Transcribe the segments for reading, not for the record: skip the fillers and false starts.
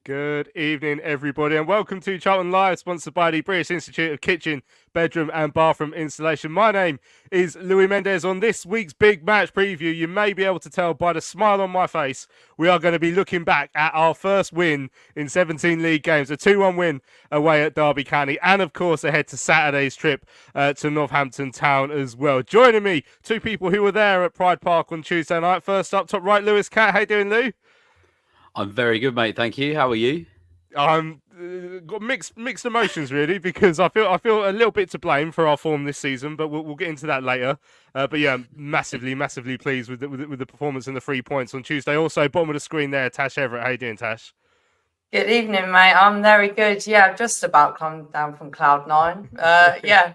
Good evening, everybody, and welcome to Charlton Live, sponsored by the British Institute of Kitchen, Bedroom and Bathroom Installation. My name is Louis Mendez. On this week's big match preview, you may be able to tell by the smile on my face, we are going to be looking back at our first win in 17 league games, a 2-1 win away at Derby County, and of course ahead to Saturday's trip to Northampton Town as well. Joining me, two people who were there at Pride Park on Tuesday night. First up, top right, Lewis Cat. How you doing, Lou? I'm very good, mate. Thank you. How are you? I'm got mixed emotions really, because I feel a little bit to blame for our form this season, but we'll get into that later. But yeah, I'm massively pleased with the performance and the 3 points on Tuesday. Also, bottom of the screen there, Tash Everett. How you doing, Tash? Good evening, mate. I'm very good. Yeah, I've just about come down from cloud nine. Yeah,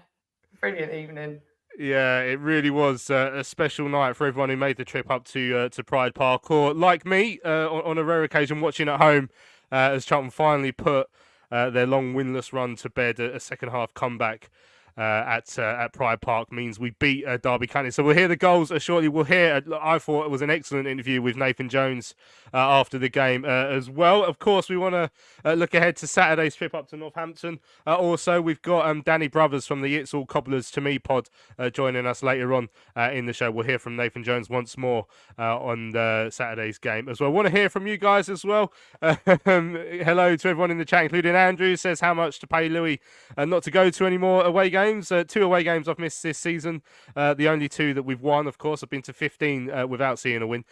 brilliant evening. Yeah, it really was a special night for everyone who made the trip up to Pride Park, or like me, on a rare occasion watching at home as Charlton finally put their long winless run to bed. A second half comeback at Pride Park means we beat Derby County. So we'll hear the goals shortly. We'll hear, I thought it was an excellent interview with Nathan Jones after the game as well. Of course, we want to look ahead to Saturday's trip up to Northampton. Also, we've got Danny Brothers from the It's All Cobblers to Me pod joining us later on in the show. We'll hear from Nathan Jones once more on Saturday's game as well. I want to hear from you guys as well. Hello to everyone in the chat, including Andrew. Says how much to pay Louis not to go to any more away games. 2 away games I've missed this season. The only 2 that we've won, of course. I've been to 15 without seeing a win.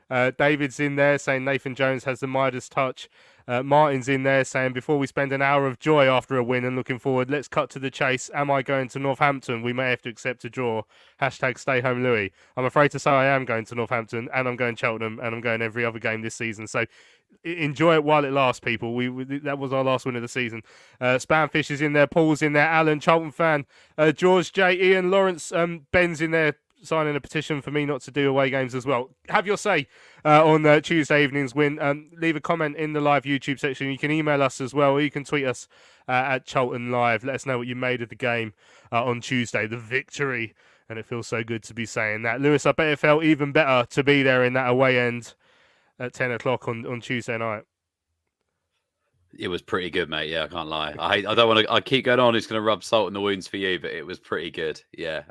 David's in there saying Nathan Jones has the Midas touch. Martin's in there saying, before we spend an hour of joy after a win and looking forward, let's cut to the chase. Am I going to Northampton? We may have to accept a draw. Hashtag stay home Louis. I'm afraid to say I am going to Northampton, and I'm going to Cheltenham, and I'm going every other game this season. So enjoy it while it lasts, people. We that was our last win of the season. Spamfish is in there. Paul's in there. Alan, Charlton fan. George J. Ian, Lawrence, Ben's in there, signing a petition for me not to do away games as well. Have your say on Tuesday evening's win. Leave a comment in the live YouTube section. You can email us as well, or you can tweet us at Charlton Live. Let us know what you made of the game on Tuesday, the victory. And it feels so good to be saying that. Lewis, I bet it felt even better to be there in that away end at 10 o'clock on Tuesday night. It was pretty good, mate. Yeah, I can't lie. I don't want to. I keep going on. It's going to rub salt in the wounds for you, but it was pretty good. Yeah.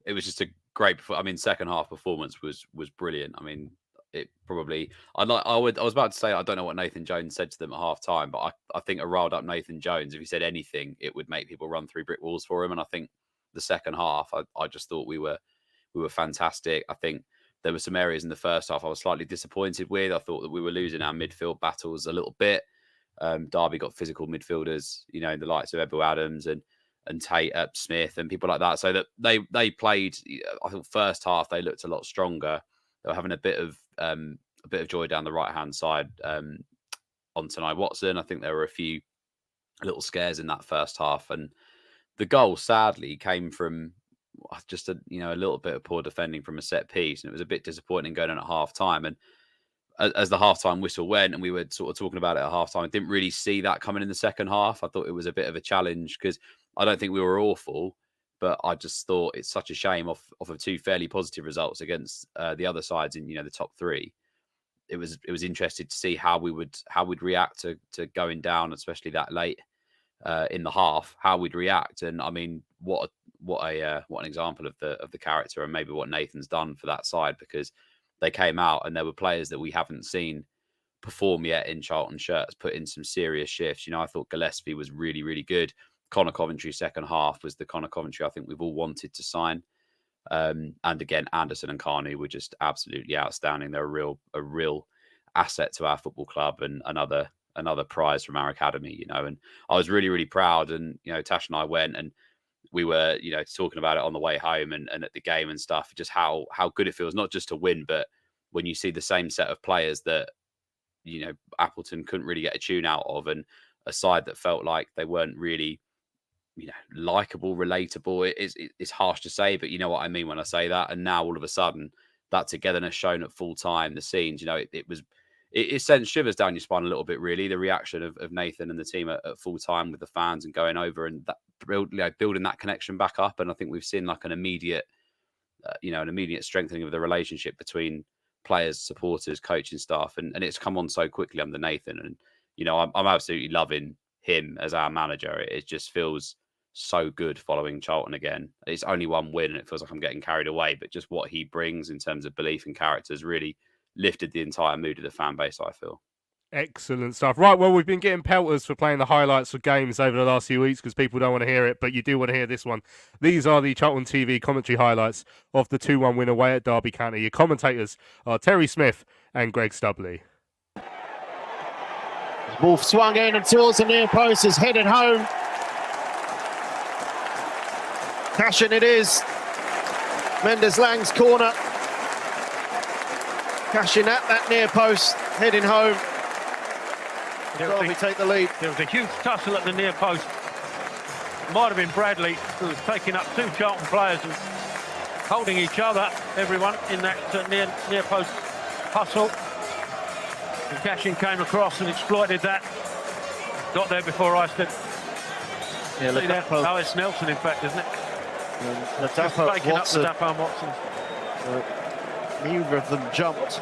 It was just a great. I mean, second half performance was brilliant. I mean, it probably. I was about to say I don't know what Nathan Jones said to them at half time, but I think a riled up Nathan Jones, if he said anything, it would make people run through brick walls for him. And I think the second half, I just thought we were fantastic. I think there were some areas in the first half I was slightly disappointed with. I thought that we were losing our midfield battles a little bit. Derby got physical midfielders, you know, the likes of Ebel Adams and Tate Smith and people like that. So that they played. I thought first half they looked a lot stronger. They were having a bit of joy down the right hand side on Tanai Watson. I think there were a few little scares in that first half, and the goal sadly came from just a little bit of poor defending from a set piece, and it was a bit disappointing going in at half time. And as the halftime whistle went, and we were sort of talking about it at halftime, I didn't really see that coming in the second half. I thought it was a bit of a challenge because I don't think we were awful, but I just thought it's such a shame off of 2 fairly positive results against the other sides in the top 3 it was interesting to see how we'd react to going down, especially that late in the half, how we'd react. And I mean, what an example of the character, and maybe what Nathan's done for that side, because they came out and there were players that we haven't seen perform yet in Charlton shirts, put in some serious shifts. I thought Gillespie was really, really good. Connor Coventry second half was the Connor Coventry I think we've all wanted to sign. And again, Anderson and Carney were just absolutely outstanding. They're a real asset to our football club, and another prize from our academy, and I was really, really proud. And, Tash and I went and we were, talking about it on the way home and at the game and stuff, just how good it feels, not just to win, but when you see the same set of players that, Appleton couldn't really get a tune out of, and a side that felt like they weren't really, likable, relatable. It's harsh to say, but you know what I mean when I say that. And now all of a sudden, that togetherness shown at full time, the scenes, it sends shivers down your spine a little bit, really. The reaction of Nathan and the team at full time with the fans and going over and that building that connection back up. And I think we've seen like an immediate strengthening of the relationship between players, supporters, coaching staff, and it's come on so quickly under Nathan. And I'm absolutely loving him as our manager. It just feels so good following Charlton again. It's only one win and it feels like I'm getting carried away, but just what he brings in terms of belief and character has really lifted the entire mood of the fan base, I feel. Excellent stuff. Right, well, we've been getting pelters for playing the highlights of games over the last few weeks because people don't want to hear it, but you do want to hear this one. These are the Charlton TV commentary highlights of the 2-1 win away at Derby County. Your commentators are Terry Smith and Greg Stubley. Wolf swung in and towards the near post, is headed home. Cashing it is. Mendes Lang's corner. Cashing at that near post, heading home. Derby take the lead. There was a huge tussle at the near post. Might have been Bradley who was taking up two Charlton players and holding each other, everyone, in that near post hustle. And Cashin came across and exploited that. Got there before I stood. Yeah, look at that. Oh, it's Nelson, in fact, isn't it? Ladapo, Taking Watson. up Ladapo and Watson. Neither of them jumped.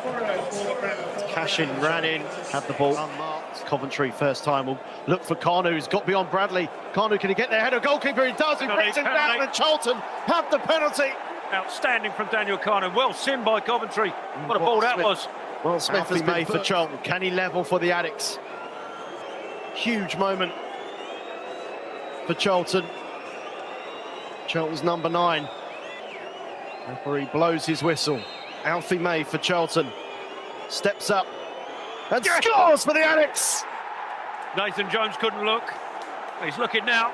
Cashin ran in, had the ball unmarked. Coventry first time will look for Carnu, who's got beyond Bradley. Carnu, can he get there? Head of goalkeeper, he does. He brings him down, and Charlton have the penalty. Outstanding from Daniel Carnu. Well sinned by Coventry. What a ball that was. Well, Smith has made for Charlton. Can he level for the Addicts? Huge moment for Charlton. Charlton's number 9. Referee blows his whistle. Alfie May for Charlton steps up and scores for the Addicts. Nathan Jones couldn't look. He's looking now.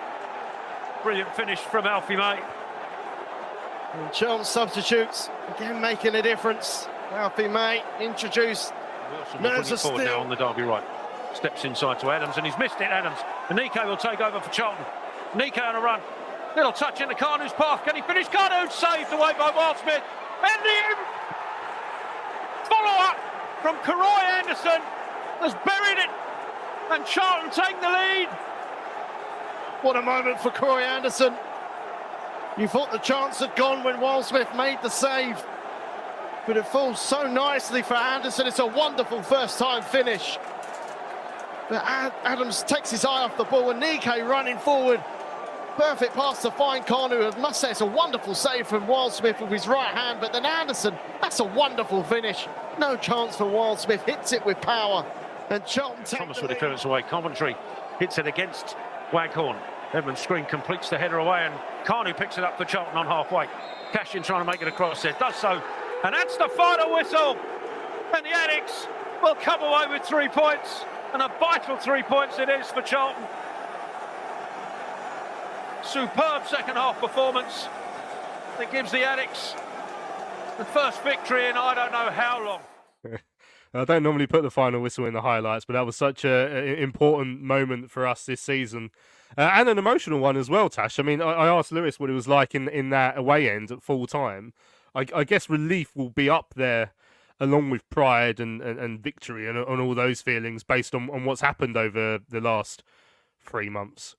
Brilliant finish from Alfie May. And Charlton substitutes, again making a difference. Alfie May introduced. Wilson will bring it forward now on the Derby right. Steps inside to Adams and he's missed it, Adams. And Nico will take over for Charlton. Nico on a run. Little touch into Carnu's path. Can he finish? Carnu saved away by Wildsmith. And the follow-up from Karoy Anderson has buried it. And Charlton take the lead. What a moment for Corey Anderson. You thought the chance had gone when Wildsmith made the save. But it falls so nicely for Anderson. It's a wonderful first-time finish. But Adams takes his eye off the ball and Nico running forward. Perfect pass to find Carnu. I must say it's a wonderful save from Wildsmith with his right hand, but then Anderson, that's a wonderful finish. No chance for Wildsmith, hits it with power. And Charlton Thomas with the clearance away. Coventry hits it against Waghorn. Edmund Screen completes the header away and Carnu picks it up for Charlton on halfway. Cashin trying to make it across there, does so. And that's the final whistle. And the Addicts will come away with 3 points. And a vital 3 points it is for Charlton. Superb second half performance that gives the Addicts the first victory in I don't know how long. I don't normally put the final whistle in the highlights, but that was such an important moment for us this season. And an emotional one as well, Tash. I mean, I asked Lewis what it was like in that away end at full time. I guess relief will be up there along with pride and victory and all those feelings based on what's happened over the last 3 months.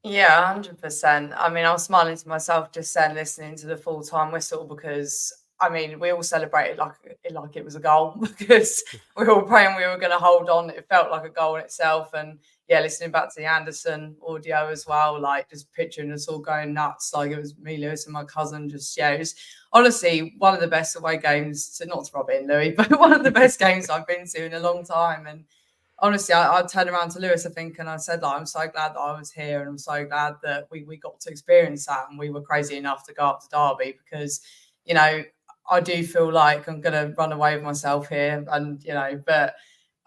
Yeah, 100%. I mean, I was smiling to myself just then listening to the full-time whistle because I mean, we all celebrated like it was a goal because we were all praying we were going to hold on. It felt like a goal in itself. And yeah, listening back to the Anderson audio as well, like just picturing us all going nuts. Like it was me, Lewis, and my cousin. Just yeah, it was honestly one of the best away games. Not to rub it in, Louis, but one of the best games I've been to in a long time. And honestly, I turned around to Lewis, I think, and I said, like, I'm so glad that I was here, and I'm so glad that we got to experience that, and we were crazy enough to go up to Derby because, you know, I do feel like I'm going to run away with myself here, and you know, but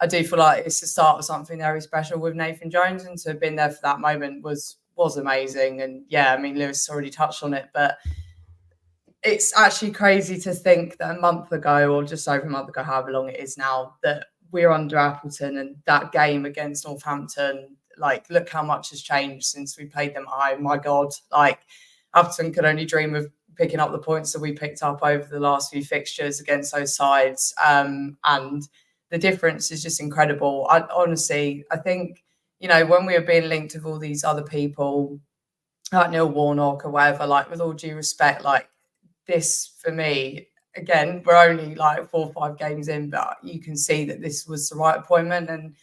I do feel like it's the start of something very special with Nathan Jones, and to have been there for that moment was amazing. And yeah, I mean, Lewis already touched on it, but it's actually crazy to think that a month ago, or just over a month ago, however long it is now, that we're under Appleton, and that game against Northampton, like, look how much has changed since we played them at home. My God, like, Appleton could only dream of picking up the points that we picked up over the last few fixtures against those sides. And the difference is just incredible. I think, you know, when we were being linked with all these other people, like Neil Warnock or whatever, like, with all due respect, like, this for me, again, we're only like 4 or 5 games in, but you can see that this was the right appointment, and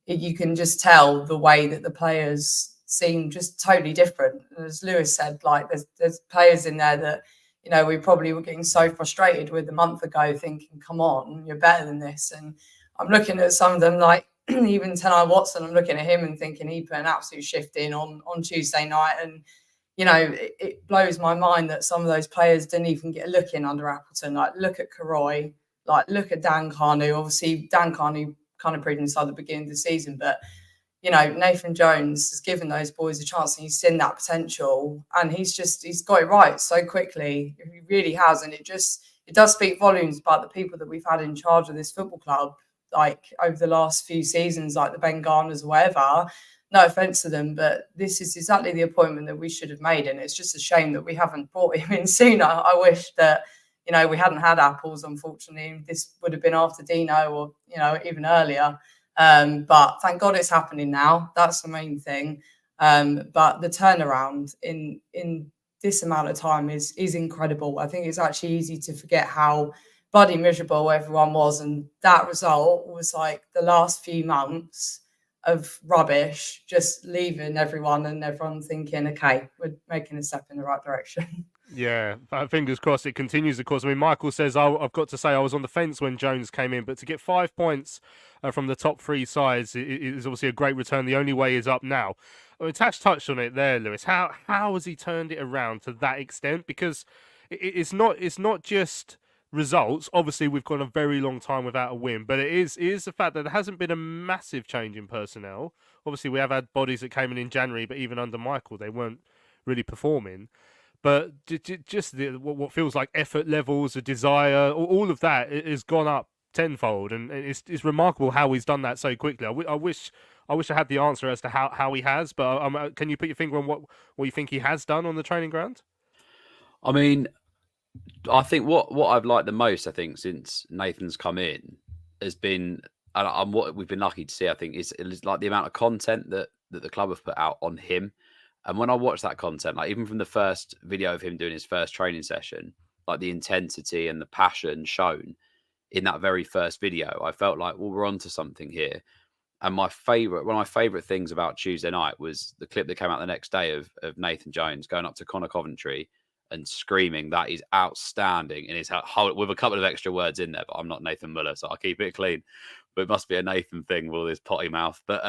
you can just tell the way that the players seem just totally different. As Lewis said, like there's players in there that, you know, we probably were getting so frustrated with a month ago, thinking, come on, you're better than this. And I'm looking at some of them, like even Tenai Watson, I'm looking at him and thinking he put an absolute shift in on Tuesday night. And you know, it blows my mind that some of those players didn't even get a look in under Appleton. Like, look at Karoy, like, look at Dan Carnew. Obviously, Dan Carnew kind of proved himself at the beginning of the season, but, you know, Nathan Jones has given those boys a chance, and he's seen that potential, and he's got it right so quickly. He really has, and it does speak volumes about the people that we've had in charge of this football club, like, over the last few seasons, like the Ben Garners or whatever. No offense to them, but this is exactly the appointment that we should have made. And it's just a shame that we haven't brought him in sooner. I wish that, you know, we hadn't had Apples, unfortunately. This would have been after Dino, or, you know, even earlier. But thank God it's happening now. That's the main thing. But the turnaround in this amount of time is incredible. I think it's actually easy to forget how bloody miserable everyone was. And that result was like the last few months of rubbish, just leaving everyone, and everyone thinking, okay, we're making a step in the right direction. Yeah, fingers crossed it continues, of course. I mean, Michael says, I've got to say, I was on the fence when Jones came in, but to get 5 points from the top 3 sides is obviously a great return. The only way is up now. I mean, Tash touched on it there, Lewis. How has he turned it around to that extent? Because it's not just results. Obviously, we've gone a very long time without a win, but it is the fact that there hasn't been a massive change in personnel. Obviously, we have had bodies that came in January, but even under Michael, they weren't really performing. But just what feels like effort levels, a desire, all of that has gone up tenfold, and it's remarkable how he's done that so quickly. I wish I had the answer as to how he has, but can you put your finger on what you think he has done on the training ground? I mean, I think what I've liked the most, I think, since Nathan's come in has been, and what we've been lucky to see, I think, is like the amount of content that the club have put out on him. And when I watch that content, like even from the first video of him doing his first training session, like the intensity and the passion shown in that very first video, I felt like, well, we're onto something here. And one of my favourite things about Tuesday night was the clip that came out the next day of Nathan Jones going up to Connor Coventry and screaming that he's outstanding in his whole, with a couple of extra words in there, but I'm not Nathan Muller, so I'll keep it clean. But it must be a Nathan thing with all this potty mouth. But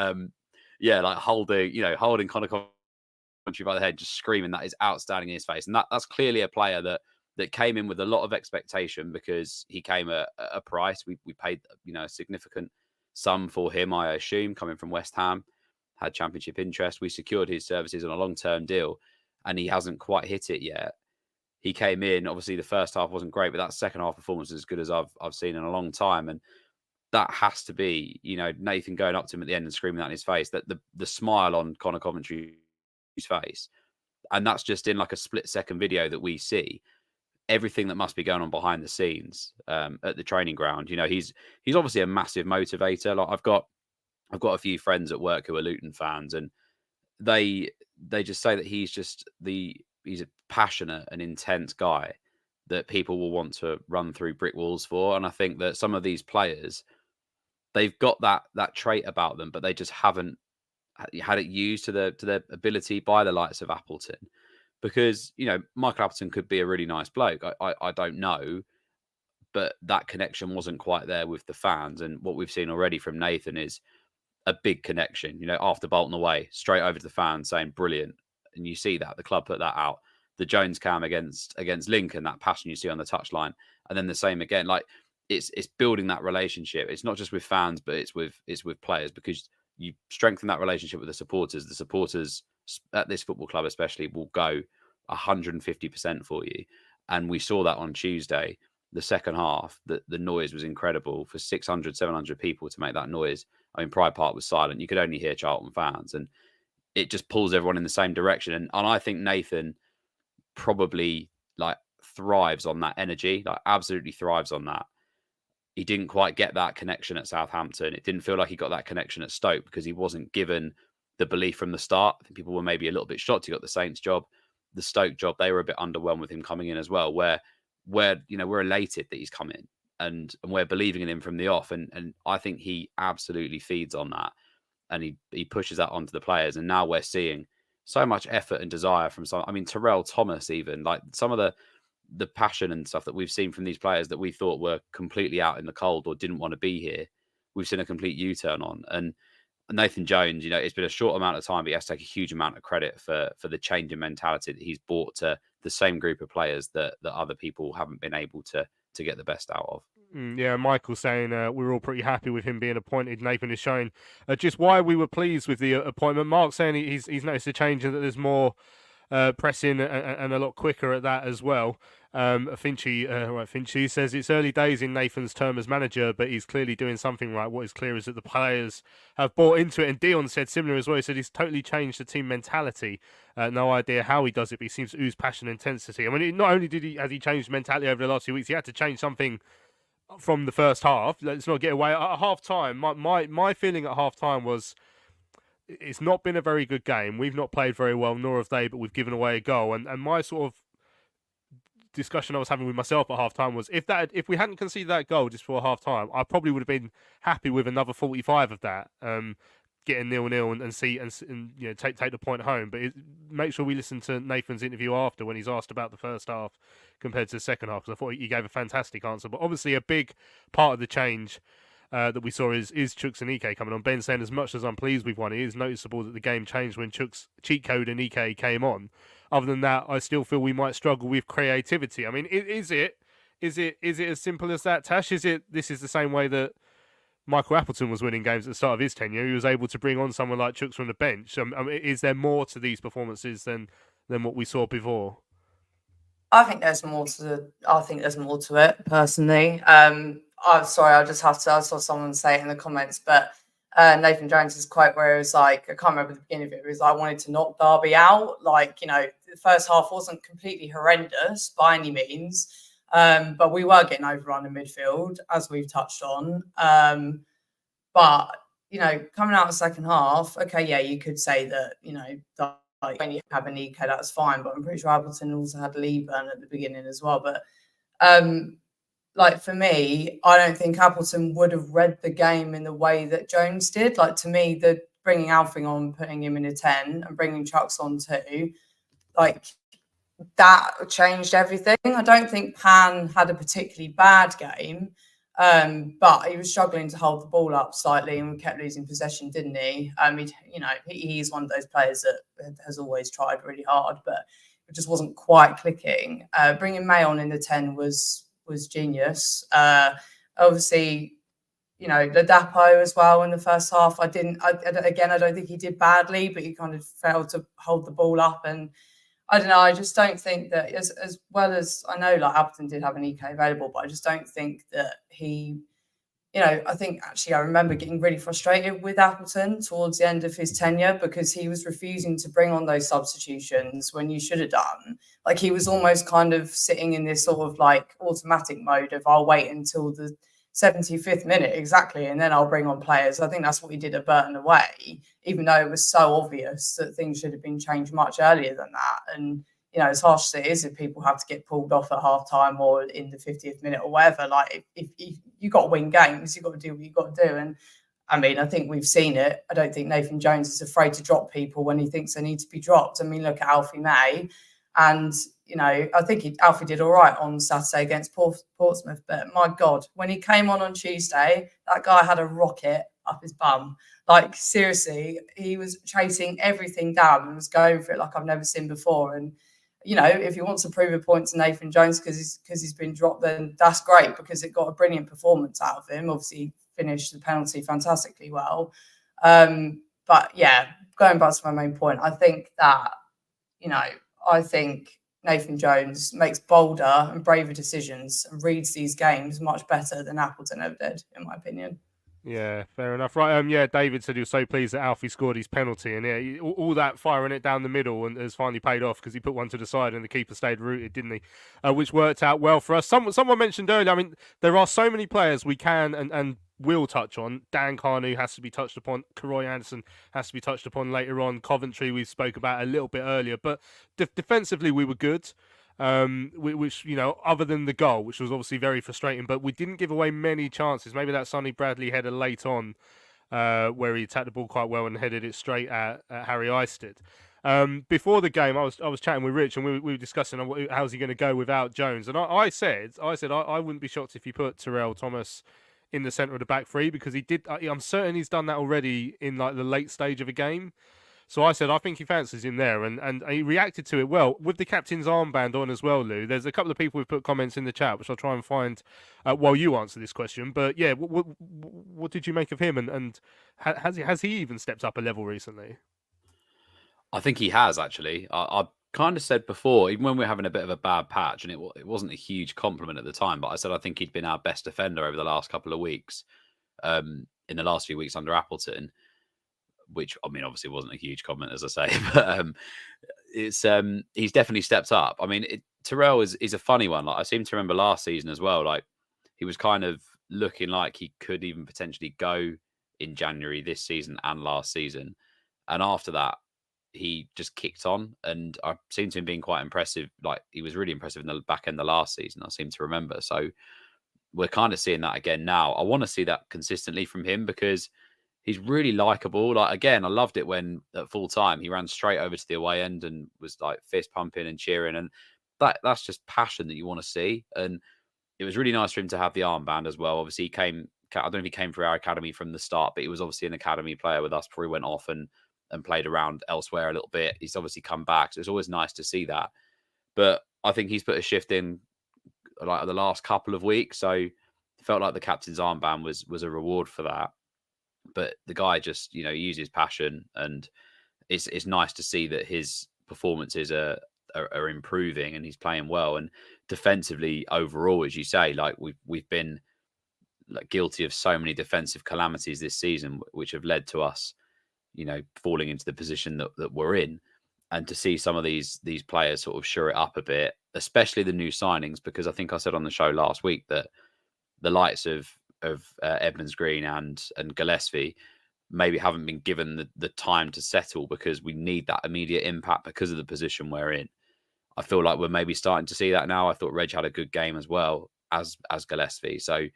yeah, like holding Connor Coventry by the head, just screaming that is outstanding in his face. And that's clearly a player that came in with a lot of expectation, because he came at a price. We paid, you know, a significant sum for him, I assume, coming from West Ham, had championship interest. We secured his services on a long-term deal, and he hasn't quite hit it yet. He came in, obviously the first half wasn't great, but that second half performance was as good as I've seen in a long time. And that has to be, you know, Nathan going up to him at the end and screaming that in his face, that the smile on Connor Coventry's face. And that's just in like a split-second video that we see everything that must be going on behind the scenes at the training ground. You know, he's obviously a massive motivator. Like I've got a few friends at work who are Luton fans, and they just say that he's a passionate and intense guy that people will want to run through brick walls for. And I think that some of these players, they've got that trait about them, but they just haven't had it used to their ability by the likes of Appleton. Because, Michael Appleton could be a really nice bloke. I don't know, but that connection wasn't quite there with the fans. And what we've seen already from Nathan is a big connection, after Bolton away, straight over to the fans saying brilliant. And you see that the club put that out. The Jones cam against Lincoln, that passion you see on the touchline, and then the same again. Like it's building that relationship. It's not just with fans, but it's with players, because you strengthen that relationship with the supporters. The supporters at this football club especially will go 150% for you. And we saw that on Tuesday. The second half, the noise was incredible. For 600, 700 people to make that noise. I mean, Pride Park was silent. You could only hear Charlton fans, and it just pulls everyone in the same direction. And I think Nathan probably thrives on that energy, absolutely thrives on that. He didn't quite get that connection at Southampton. It didn't feel like he got that connection at Stoke because he wasn't given the belief from the start. I think people were maybe a little bit shocked he got the Saints job. The Stoke job, they were a bit underwhelmed with him coming in as well, where we're elated that he's come in and we're believing in him from the off. And I think he absolutely feeds on that, and he pushes that onto the players. And now we're seeing so much effort and desire from Terrell Thomas, even some of the passion and stuff that we've seen from these players that we thought were completely out in the cold or didn't want to be here. We've seen a complete U-turn on. And Nathan Jones, it's been a short amount of time, but he has to take a huge amount of credit for the change in mentality that he's brought to the same group of players that other people haven't been able to get the best out of. Yeah, Michael saying we're all pretty happy with him being appointed. Nathan is showing just why we were pleased with the appointment. Mark saying he's noticed a change and that there's more pressing and a lot quicker at that as well. Finchy says it's early days in Nathan's term as manager, but he's clearly doing something right. What is clear is that the players have bought into it. And Dion said similar as well. He said he's totally changed the team mentality. No idea how he does it, but he seems to ooze passion and intensity. I mean, not only has he changed mentality over the last few weeks, he had to change something from the first half. Let's not get away. At half time, my feeling at half time was it's not been a very good game. We've not played very well, nor have they, but we've given away a goal. And my sort of discussion I was having with myself at half time was if we hadn't conceded that goal just before half time, I probably would have been happy with another 45 of that. Getting 0-0 and see and take the point home. But make sure we listen to Nathan's interview after when he's asked about the first half compared to the second half, because I thought he gave a fantastic answer. But obviously a big part of the change that we saw is Chuks and Ike coming on. Ben saying as much as I'm pleased with one, it is noticeable that the game changed when Chuks cheat code and Ike came on. Other than that, I still feel we might struggle with creativity. I mean, is it as simple as that, Tash? This is the same way that Michael Appleton was winning games at the start of his tenure. He was able to bring on someone like Chuks from the bench. Is there more to these performances than what we saw before? I think there's more to it, personally. I'm sorry, I saw someone say it in the comments, but Nathan Jones's quote where it was like, I can't remember the beginning of it, it was like, I wanted to knock Derby out. The first half wasn't completely horrendous by any means. But we were getting overrun in midfield, as we've touched on. But coming out of the second half, okay, yeah, you could say that, when you have an Ike, that's fine. But I'm pretty sure Appleton also had Lieburn at the beginning as well. But for me, I don't think Appleton would have read the game in the way that Jones did. To me, the bringing Alfing on, putting him in a 10 and bringing Chuks on too, that changed everything. I don't think Pan had a particularly bad game, but he was struggling to hold the ball up slightly and kept losing possession, didn't he? He's one of those players that has always tried really hard, but it just wasn't quite clicking. Bringing May on in the 10 was genius. Obviously, Ladapo as well in the first half. I don't think he did badly, but he kind of failed to hold the ball up. And I don't know, I just don't think that as well as I know, Appleton did have an Ike available, but I just don't think that he, I think actually I remember getting really frustrated with Appleton towards the end of his tenure because he was refusing to bring on those substitutions when you should have done. He was almost kind of sitting in this sort of automatic mode of I'll wait until the 75th minute exactly, and then I'll bring on players. I think that's what he did at Burton away, even though it was so obvious that things should have been changed much earlier than that. And as harsh as it is, if people have to get pulled off at half time or in the 50th minute or whatever, like if you got to win games, you've got to do what you've got to do. And I mean, I think we've seen it. I don't think Nathan Jones is afraid to drop people when he thinks they need to be dropped. I mean, look at Alfie May. And, I think Alfie did all right on Saturday against Portsmouth. But my God, when he came on Tuesday, that guy had a rocket up his bum. Like, seriously, he was chasing everything down and was going for it like I've never seen before. And, if he wants to prove a point to Nathan Jones because he's been dropped, then that's great, because it got a brilliant performance out of him. Obviously, he finished the penalty fantastically well. But yeah, going back to my main point, I think that, I think Nathan Jones makes bolder and braver decisions and reads these games much better than Appleton ever did, in my opinion. Yeah, fair enough. Right, yeah, David said he was so pleased that Alfie scored his penalty, and yeah, all that firing it down the middle and has finally paid off because he put one to the side and the keeper stayed rooted, didn't he? Which worked out well for us. Someone mentioned earlier, I mean, there are so many players we can and will touch on. Dan Carnew has to be touched upon. Karoy Anderson has to be touched upon later on. Coventry we spoke about a little bit earlier, but defensively we were good. Which, other than the goal, which was obviously very frustrating, but we didn't give away many chances. Maybe that Sonny Bradley header late on, where he attacked the ball quite well and headed it straight at Harry Eisted. Before the game, I was chatting with Rich and we were discussing how's he going to go without Jones, and I said I wouldn't be shocked if he put Terrell Thomas in the centre of the back three, because he did. I'm certain he's done that already in like the late stage of a game. So I said, I think he fancies him there, and he reacted to it well. With the captain's armband on as well, Lou, there's a couple of people who've put comments in the chat, which I'll try and find while you answer this question. But yeah, what did you make of him, and has he even stepped up a level recently? I think he has, actually. I kind of said before, even when we were having a bit of a bad patch, and it wasn't a huge compliment at the time, but I said I think he'd been our best defender over the last couple of weeks, in the last few weeks under Appleton. Which, I mean, obviously wasn't a huge comment, as I say, but he's definitely stepped up. I mean, Terrell is a funny one. Like, I seem to remember last season as well. Like, he was kind of looking like he could even potentially go in January this season and last season, and after that, he just kicked on. And I seem to him being quite impressive. Like, he was really impressive in the back end of last season, I seem to remember. So we're kind of seeing that again now. I want to see that consistently from him, because he's really likable. Like, again, I loved it when at full time he ran straight over to the away end and was like fist pumping and cheering, and that's just passion that you want to see. And it was really nice for him to have the armband as well. Obviously, he came. I don't know if he came through our academy from the start, but he was obviously an academy player with us before he went off and played around elsewhere a little bit. He's obviously come back, so it's always nice to see that. But I think he's put a shift in like the last couple of weeks, so it felt like the captain's armband was a reward for that. But the guy just, uses passion, and it's nice to see that his performances are improving and he's playing well. And defensively overall, as you say, like we've been like guilty of so many defensive calamities this season, which have led to us, falling into the position that we're in. And to see some of these players sort of shore it up a bit, especially the new signings, because I think I said on the show last week that the likes of Edmonds Green and Gillespie maybe haven't been given the time to settle, because we need that immediate impact because of the position we're in. I feel like we're maybe starting to see that now. I thought Reg had a good game as well as Gillespie. So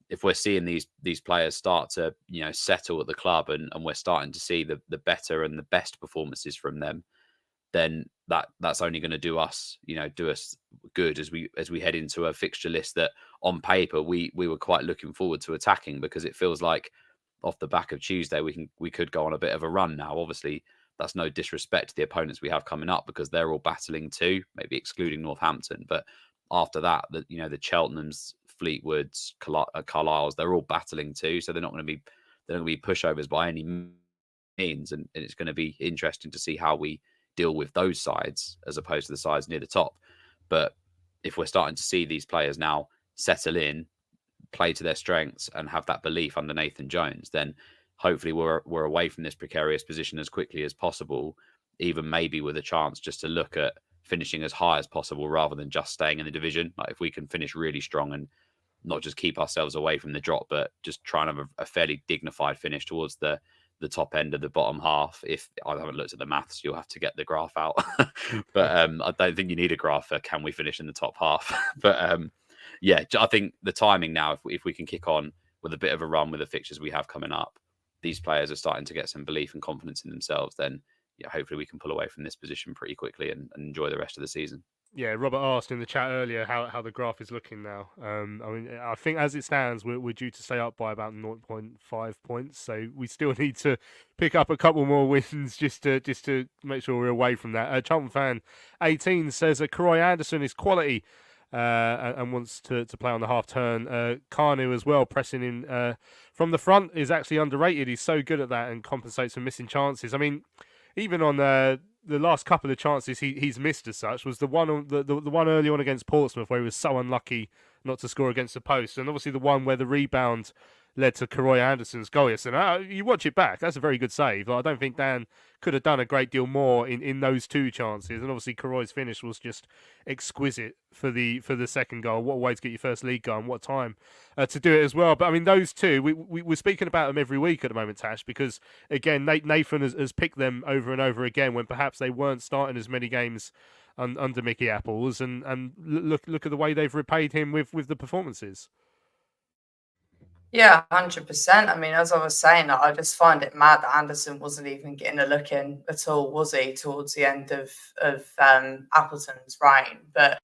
if we're seeing these players start to settle at the club, and we're starting to see the better and the best performances from them, then that's only going to do us good as we head into a fixture list that on paper we were quite looking forward to attacking, because it feels like off the back of Tuesday we could go on a bit of a run now. Obviously, that's no disrespect to the opponents we have coming up, because they're all battling too, maybe excluding Northampton. But after that, the Cheltenhams, Fleetwoods, Carlisles, they're all battling too, so they're not going to be pushovers by any means, and it's going to be interesting to see how we deal with those sides as opposed to the sides near the top. But if we're starting to see these players now settle in, play to their strengths, and have that belief under Nathan Jones, then hopefully we're away from this precarious position as quickly as possible, even maybe with a chance just to look at finishing as high as possible rather than just staying in the division. Like, if we can finish really strong and not just keep ourselves away from the drop, but just try and have a fairly dignified finish towards the the top end of the bottom half. If I haven't looked at the maths, you'll have to get the graph out. But I don't think you need a graph for can we finish in the top half. But yeah, I think the timing now, if we can kick on with a bit of a run with the fixtures we have coming up, these players are starting to get some belief and confidence in themselves, then yeah, hopefully we can pull away from this position pretty quickly and enjoy the rest of the season. Yeah, Robert asked in the chat earlier how the graph is looking now. I mean, I think as it stands, we're due to stay up by about 0.5 points, so we still need to pick up a couple more wins just to make sure we're away from that. Charlton fan 18 says that Croy Anderson is quality and wants to play on the half turn. Carnu as well, pressing in from the front, is actually underrated. He's so good at that and compensates for missing chances. I mean, even on the last couple of chances he's missed as such was the one the one early on against Portsmouth where he was so unlucky not to score against the post, and obviously the one where the rebound led to Croy Anderson's goal yesterday. You watch it back, that's a very good save. I don't think Dan could have done a great deal more in those two chances, and obviously Croy's finish was just exquisite for the second goal. What a way to get your first league goal, and what time to do it as well. But I mean, those two, we're speaking about them every week at the moment, Tash, because again, Nathan has picked them over and over again when perhaps they weren't starting as many games under Mickey Apples, and look at the way they've repaid him with the performances. Yeah, 100%. I mean, as I was saying, I just find it mad that Anderson wasn't even getting a look in at all, was he, towards the end of Appleton's reign? But,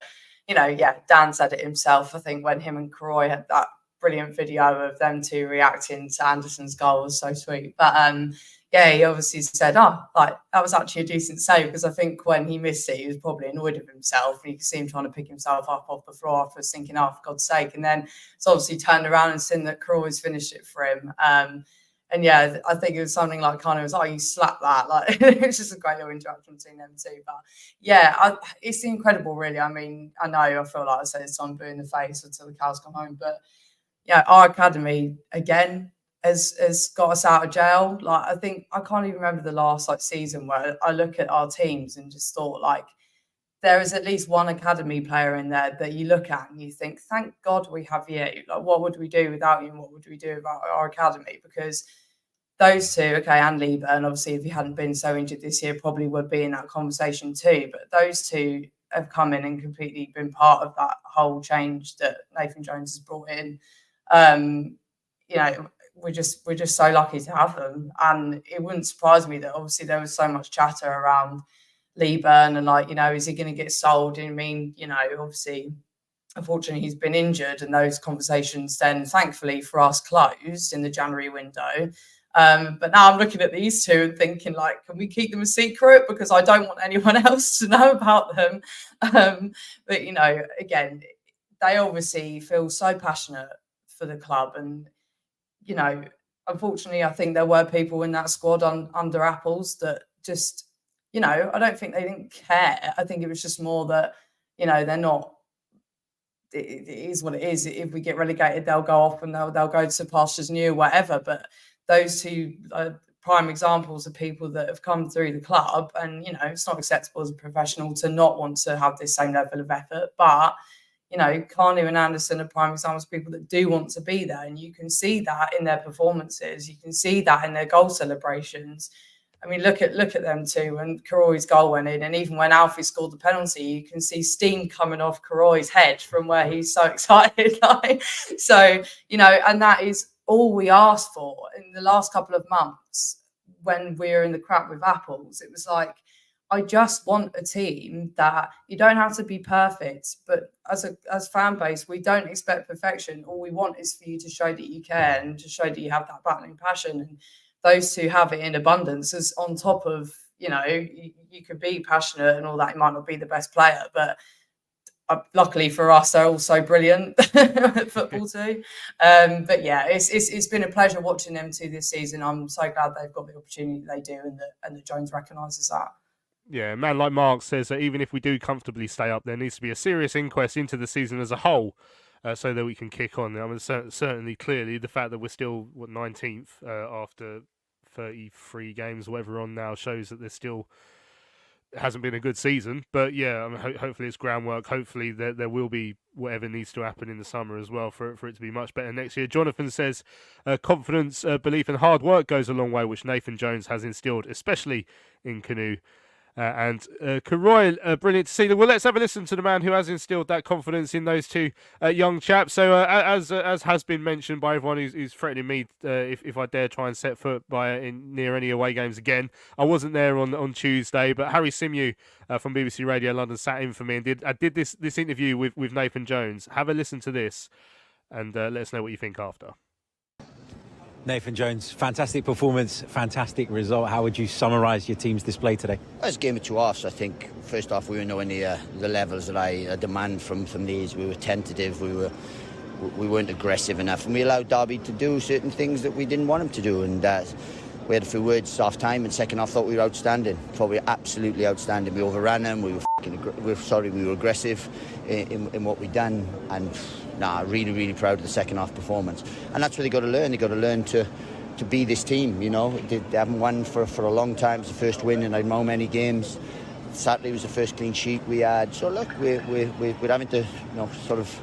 you know, yeah, Dan said it himself. I think when him and Croy had that brilliant video of them two reacting to Anderson's goal was so sweet. But yeah, he obviously said, oh, like that was actually a decent save, because I think when he missed it, he was probably annoyed with himself, and you could see him trying to pick himself up off the floor after thinking, oh, for God's sake. And then it's obviously turned around and seen that Croy's finished it for him. And yeah, I think it was something like kind of was, oh, you slapped that. Like it's just a great little interaction between them two. But yeah, it's incredible, really. I mean, I know I feel like I say it's on blue in the face until the cows come home, but yeah, our academy again has got us out of jail. Like I think I can't even remember the last season where I look at our teams and just thought like there is at least one academy player in there that you look at and you think, thank God we have you. Like what would we do without you? And what would we do about our academy? Because those two, okay, and Lieber, and obviously if he hadn't been so injured this year, probably would be in that conversation too. But those two have come in and completely been part of that whole change that Nathan Jones has brought in. You know, we're just so lucky to have them, and it wouldn't surprise me that obviously there was so much chatter around Lee Burn and like, you know, is he going to get sold? And I mean, you know, obviously, unfortunately, he's been injured, and those conversations then, thankfully for us, closed in the January window. But now I'm looking at these two and thinking, like, can we keep them a secret? Because I don't want anyone else to know about them. But, you know, again, they obviously feel so passionate for the club. And, you know, unfortunately, I think there were people in that squad under Apples that just, you know, I don't think they didn't care. I think it was just more that, you know, they're not, it is what it is. If we get relegated, they'll go off and they'll go to pastures new, whatever. But those two prime examples of people that have come through the club, and, you know, it's not acceptable as a professional to not want to have this same level of effort. But, you know, Carnu and Anderson are prime examples of people that do want to be there. And you can see that in their performances. You can see that in their goal celebrations. I mean, look at them two. When Karoy's goal went in, and even when Alfie scored the penalty, you can see steam coming off Karoy's head from where he's so excited. So, you know, and that is all we asked for in the last couple of months when we were in the crap with Apples. It was like, I just want a team that you don't have to be perfect, but as fan base, we don't expect perfection. All we want is for you to show that you care and to show that you have that battling passion. And those two have it in abundance. As on top of, you know, you could be passionate and all that. You might not be the best player, but luckily for us, they're also brilliant at football too. But yeah, it's been a pleasure watching them two this season. I'm so glad they've got the opportunity they do, and that Jones recognises that. Yeah, a man like Mark says that even if we do comfortably stay up, there needs to be a serious inquest into the season as a whole, so that we can kick on. I mean, certainly, clearly, the fact that we're still 19th after 33 games, whatever on now, shows that there's still hasn't been a good season, but yeah, I mean, hopefully it's groundwork. Hopefully there will be whatever needs to happen in the summer as well for it to be much better next year. Jonathan says confidence, belief and hard work goes a long way, which Nathan Jones has instilled, especially in Canoe. And Karoy, brilliant to see them. Well, let's have a listen to the man who has instilled that confidence in those two young chaps. So, as has been mentioned by everyone who's threatening me if I dare try and set foot near any away games again, I wasn't there on Tuesday, but Harry Symeou from BBC Radio London sat in for me and did this interview with Nathan Jones. Have a listen to this, and let us know what you think after. Nathan Jones, fantastic performance, fantastic result. How would you summarise your team's display today? It was a game of two halves. I think first half we were nowhere near the levels that I demand from these. We were tentative. We weren't aggressive enough, and we allowed Derby to do certain things that we didn't want him to do. And we had a few words half time, and second half thought we were outstanding. Thought we were absolutely outstanding. We overran them. We were aggressive in what we'd done, and really, really proud of the second half performance. And that's what they got to learn. They got to learn to be this team. You know, they haven't won for a long time. It's the first win in I don't know many games. Saturday was the first clean sheet we had. So look, we're having to sort of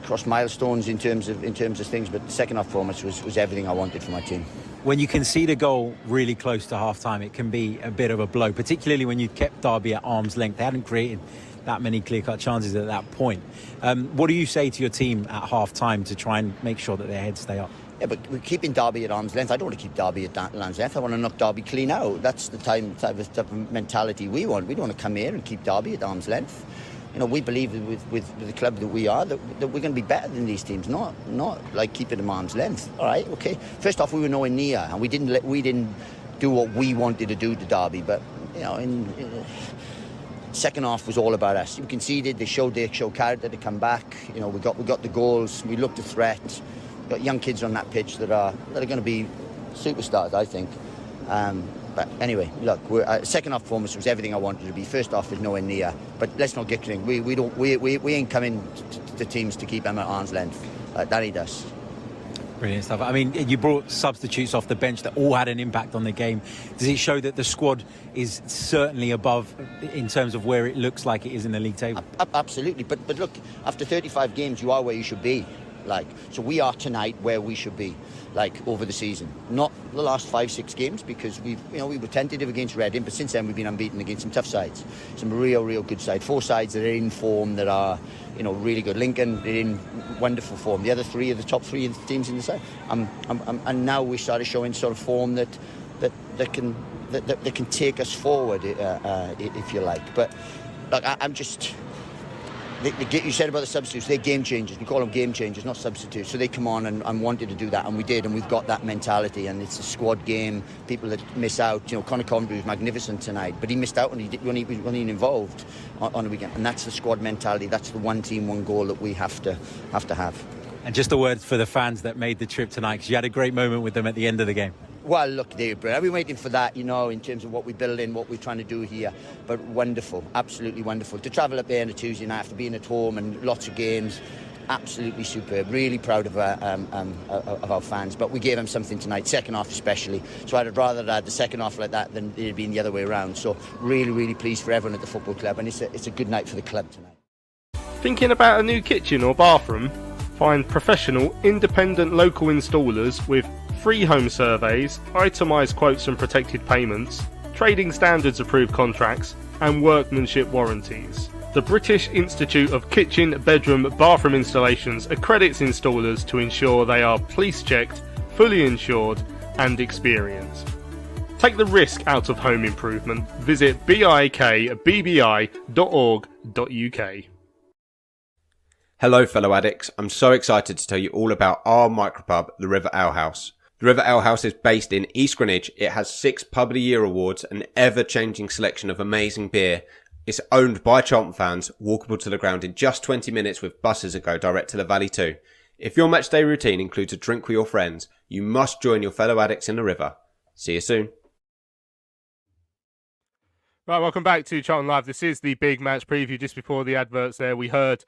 cross milestones in terms of things. But the second half performance was everything I wanted for my team. When you concede a goal really close to half-time, it can be a bit of a blow, particularly when you kept Derby at arm's length. They hadn't created that many clear-cut chances at that point. What do you say to your team at half-time to try and make sure that their heads stay up? Yeah, but we're keeping Derby at arm's length. I don't want to keep Derby at arm's length. I want to knock Derby clean out. That's the type of mentality we want. We don't want to come here and keep Derby at arm's length. You know, we believe with the club that we are that we're going to be better than these teams, not like keeping them arm's length. All right, okay. First off, we were nowhere near, and we didn't do what we wanted to do to Derby. But in second half was all about us. We conceded. They showed character to come back. You know, we got the goals. We looked a threat. We've got young kids on that pitch that are going to be superstars, I think. But anyway, look, second half performance was everything I wanted to be. First half was nowhere near. But let's not get kidding. We ain't coming to teams to keep them at arm's length. That ain't us. Brilliant stuff. I mean, you brought substitutes off the bench that all had an impact on the game. Does it show that the squad is certainly above in terms of where it looks like it is in the league table? Absolutely. But look, after 35 games, you are where you should be. So we are tonight where we should be, over the season. Not the last 5-6 games, because we were tentative against Reading, but since then we've been unbeaten against some tough sides, some real good sides. 4 sides that are in form, that are really good. Lincoln, they're in wonderful form. The other 3 are the top 3 teams in the side. And now we started showing sort of form that can take us forward, if you like. But I'm just. You said about the substitutes, they're game changers. We call them game changers, not substitutes. So they come on and wanted to do that, and we did, and we've got that mentality. And it's a squad game. People that miss out, Conor Coventry was magnificent tonight, but he missed out when he wasn't involved on the weekend. And that's the squad mentality. That's the one team, one goal that we have to have. And just a word for the fans that made the trip tonight, because you had a great moment with them at the end of the game. Well, look, they're brilliant. I've been waiting for that, in terms of what we're building, what we're trying to do here. But wonderful, absolutely wonderful. To travel up there on a Tuesday night after being at home and lots of games, absolutely superb. Really proud of our fans. But we gave them something tonight, second half especially. So I'd rather had the second half like that than it had been the other way around. So really pleased for everyone at the football club. And it's a good night for the club tonight. Thinking about a new kitchen or bathroom? Find professional, independent local installers with free home surveys, itemised quotes and protected payments, trading standards approved contracts, and workmanship warranties. The British Institute of Kitchen, Bedroom, Bathroom Installations accredits installers to ensure they are police checked, fully insured, and experienced. Take the risk out of home improvement. Visit bikbbi.org.uk. Hello fellow addicts, I'm so excited to tell you all about our micropub, the River Ale House. The River Ale House is based in East Greenwich. It has 6 Pub of the Year awards, an ever-changing selection of amazing beer. It's owned by Charlton fans, walkable to the ground in just 20 minutes with buses that go direct to the Valley too. If your matchday routine includes a drink with your friends, you must join your fellow addicts in the River. See you soon. Right, welcome back to Charlton Live. This is the big match preview. Just before the adverts there, we heard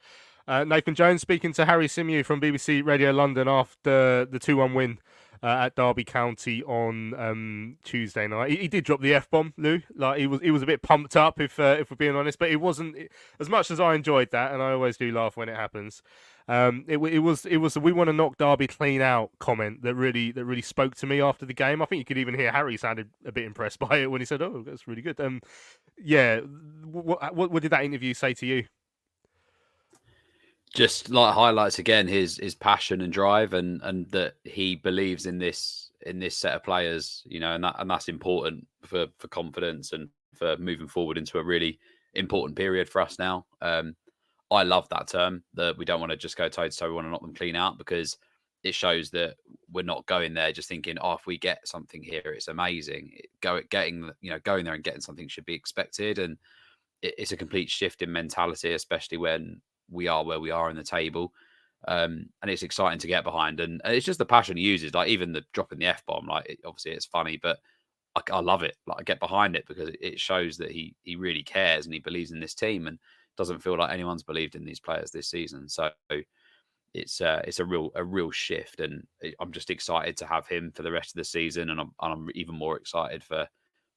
Nathan Jones speaking to Harry Symeou from BBC Radio London after the 2-1 win at Derby County on Tuesday night. He did drop the F-bomb, Lou. Like he was a bit pumped up, if we're being honest. But it wasn't as much as I enjoyed that, and I always do laugh when it happens. It was a "we want to knock Derby clean out" comment that really spoke to me after the game. I think you could even hear Harry sounded a bit impressed by it when he said, "Oh, that's really good." Yeah, what did that interview say to you? Just like highlights again his passion and drive, and that he believes in this set of players, you know, and that's important for confidence and for moving forward into a really important period for us now. I love that term, that we don't want to just go toe to toe, we want to knock them clean out, because it shows that we're not going there just thinking, oh, if we get something here, it's amazing. Going there and getting something should be expected, and it's a complete shift in mentality, especially when we are where we are in the table. And it's exciting to get behind, and it's just the passion he uses. Like even the dropping the F-bomb, like obviously it's funny, but I love it. Like I get behind it because it shows that he really cares and he believes in this team, and doesn't feel like anyone's believed in these players this season. So it's a real shift, and I'm just excited to have him for the rest of the season, and I'm even more excited for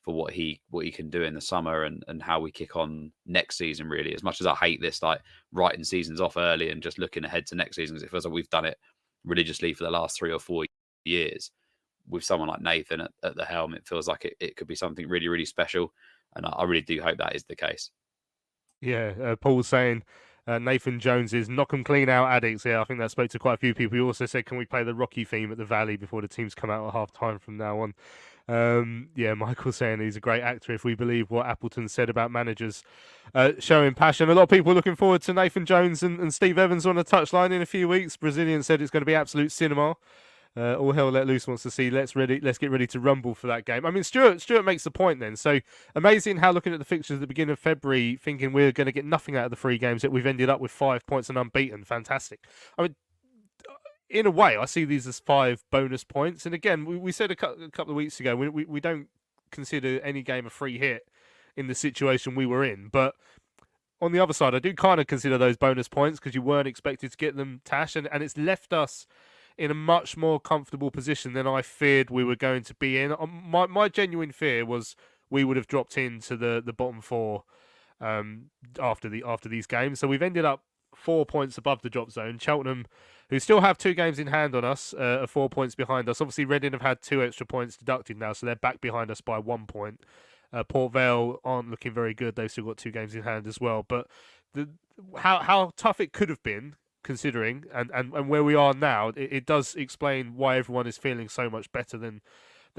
what he can do in the summer, and how we kick on next season. Really, as much as I hate this, like writing seasons off early and just looking ahead to next season, because it feels like we've done it religiously for the last 3 or 4 years. With someone like Nathan at the helm, it feels like it could be something really, really special, and I really do hope that is the case. Yeah, Paul's saying Nathan Jones is knock 'em clean out addicts. Yeah, I think that spoke to quite a few people. He also said, can we play the Rocky theme at the Valley before the teams come out at half time from now on? Yeah, Michael saying he's a great actor, if we believe what Appleton said about managers showing passion. A lot of people looking forward to Nathan Jones and Steve Evans on the touchline in a few weeks. Brazilian said it's going to be absolute cinema. All hell let loose wants to see. Let's get ready to rumble for that game. I mean, Stuart makes the point then. So amazing how, looking at the fixtures at the beginning of February, thinking we're going to get nothing out of the 3 games, that we've ended up with 5 points and unbeaten. Fantastic. I mean, in a way, I see these as 5 bonus points. And again, we said a couple of weeks ago, we don't consider any game a free hit in the situation we were in. But on the other side, I do kind of consider those bonus points, because you weren't expected to get them, Tash, and it's left us in a much more comfortable position than I feared we were going to be in. My genuine fear was we would have dropped into the bottom 4 after these games. So we've ended up 4 points above the drop zone. Cheltenham, who still have 2 games in hand on us, are 4 points behind us. Obviously, Reading have had 2 extra points deducted now, so they're back behind us by 1 point. Port Vale aren't looking very good. They've still got 2 games in hand as well. But how tough it could have been, considering and where we are now, it does explain why everyone is feeling so much better than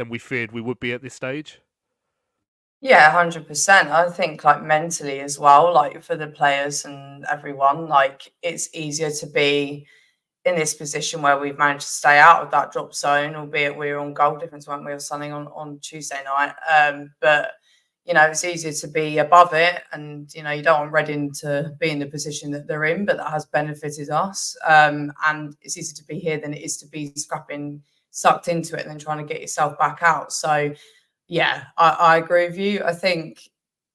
we feared we would be at this stage. Yeah, 100%. I think like mentally as well, like for the players and everyone, like it's easier to be in this position where we've managed to stay out of that drop zone, albeit we were on goal difference, weren't we, or something on Tuesday night. But you know, it's easier to be above it, and you know, you don't want Reading to be in the position that they're in, but that has benefited us. And it's easier to be here than it is to be sucked into it and then trying to get yourself back out. So yeah, I agree with you. I think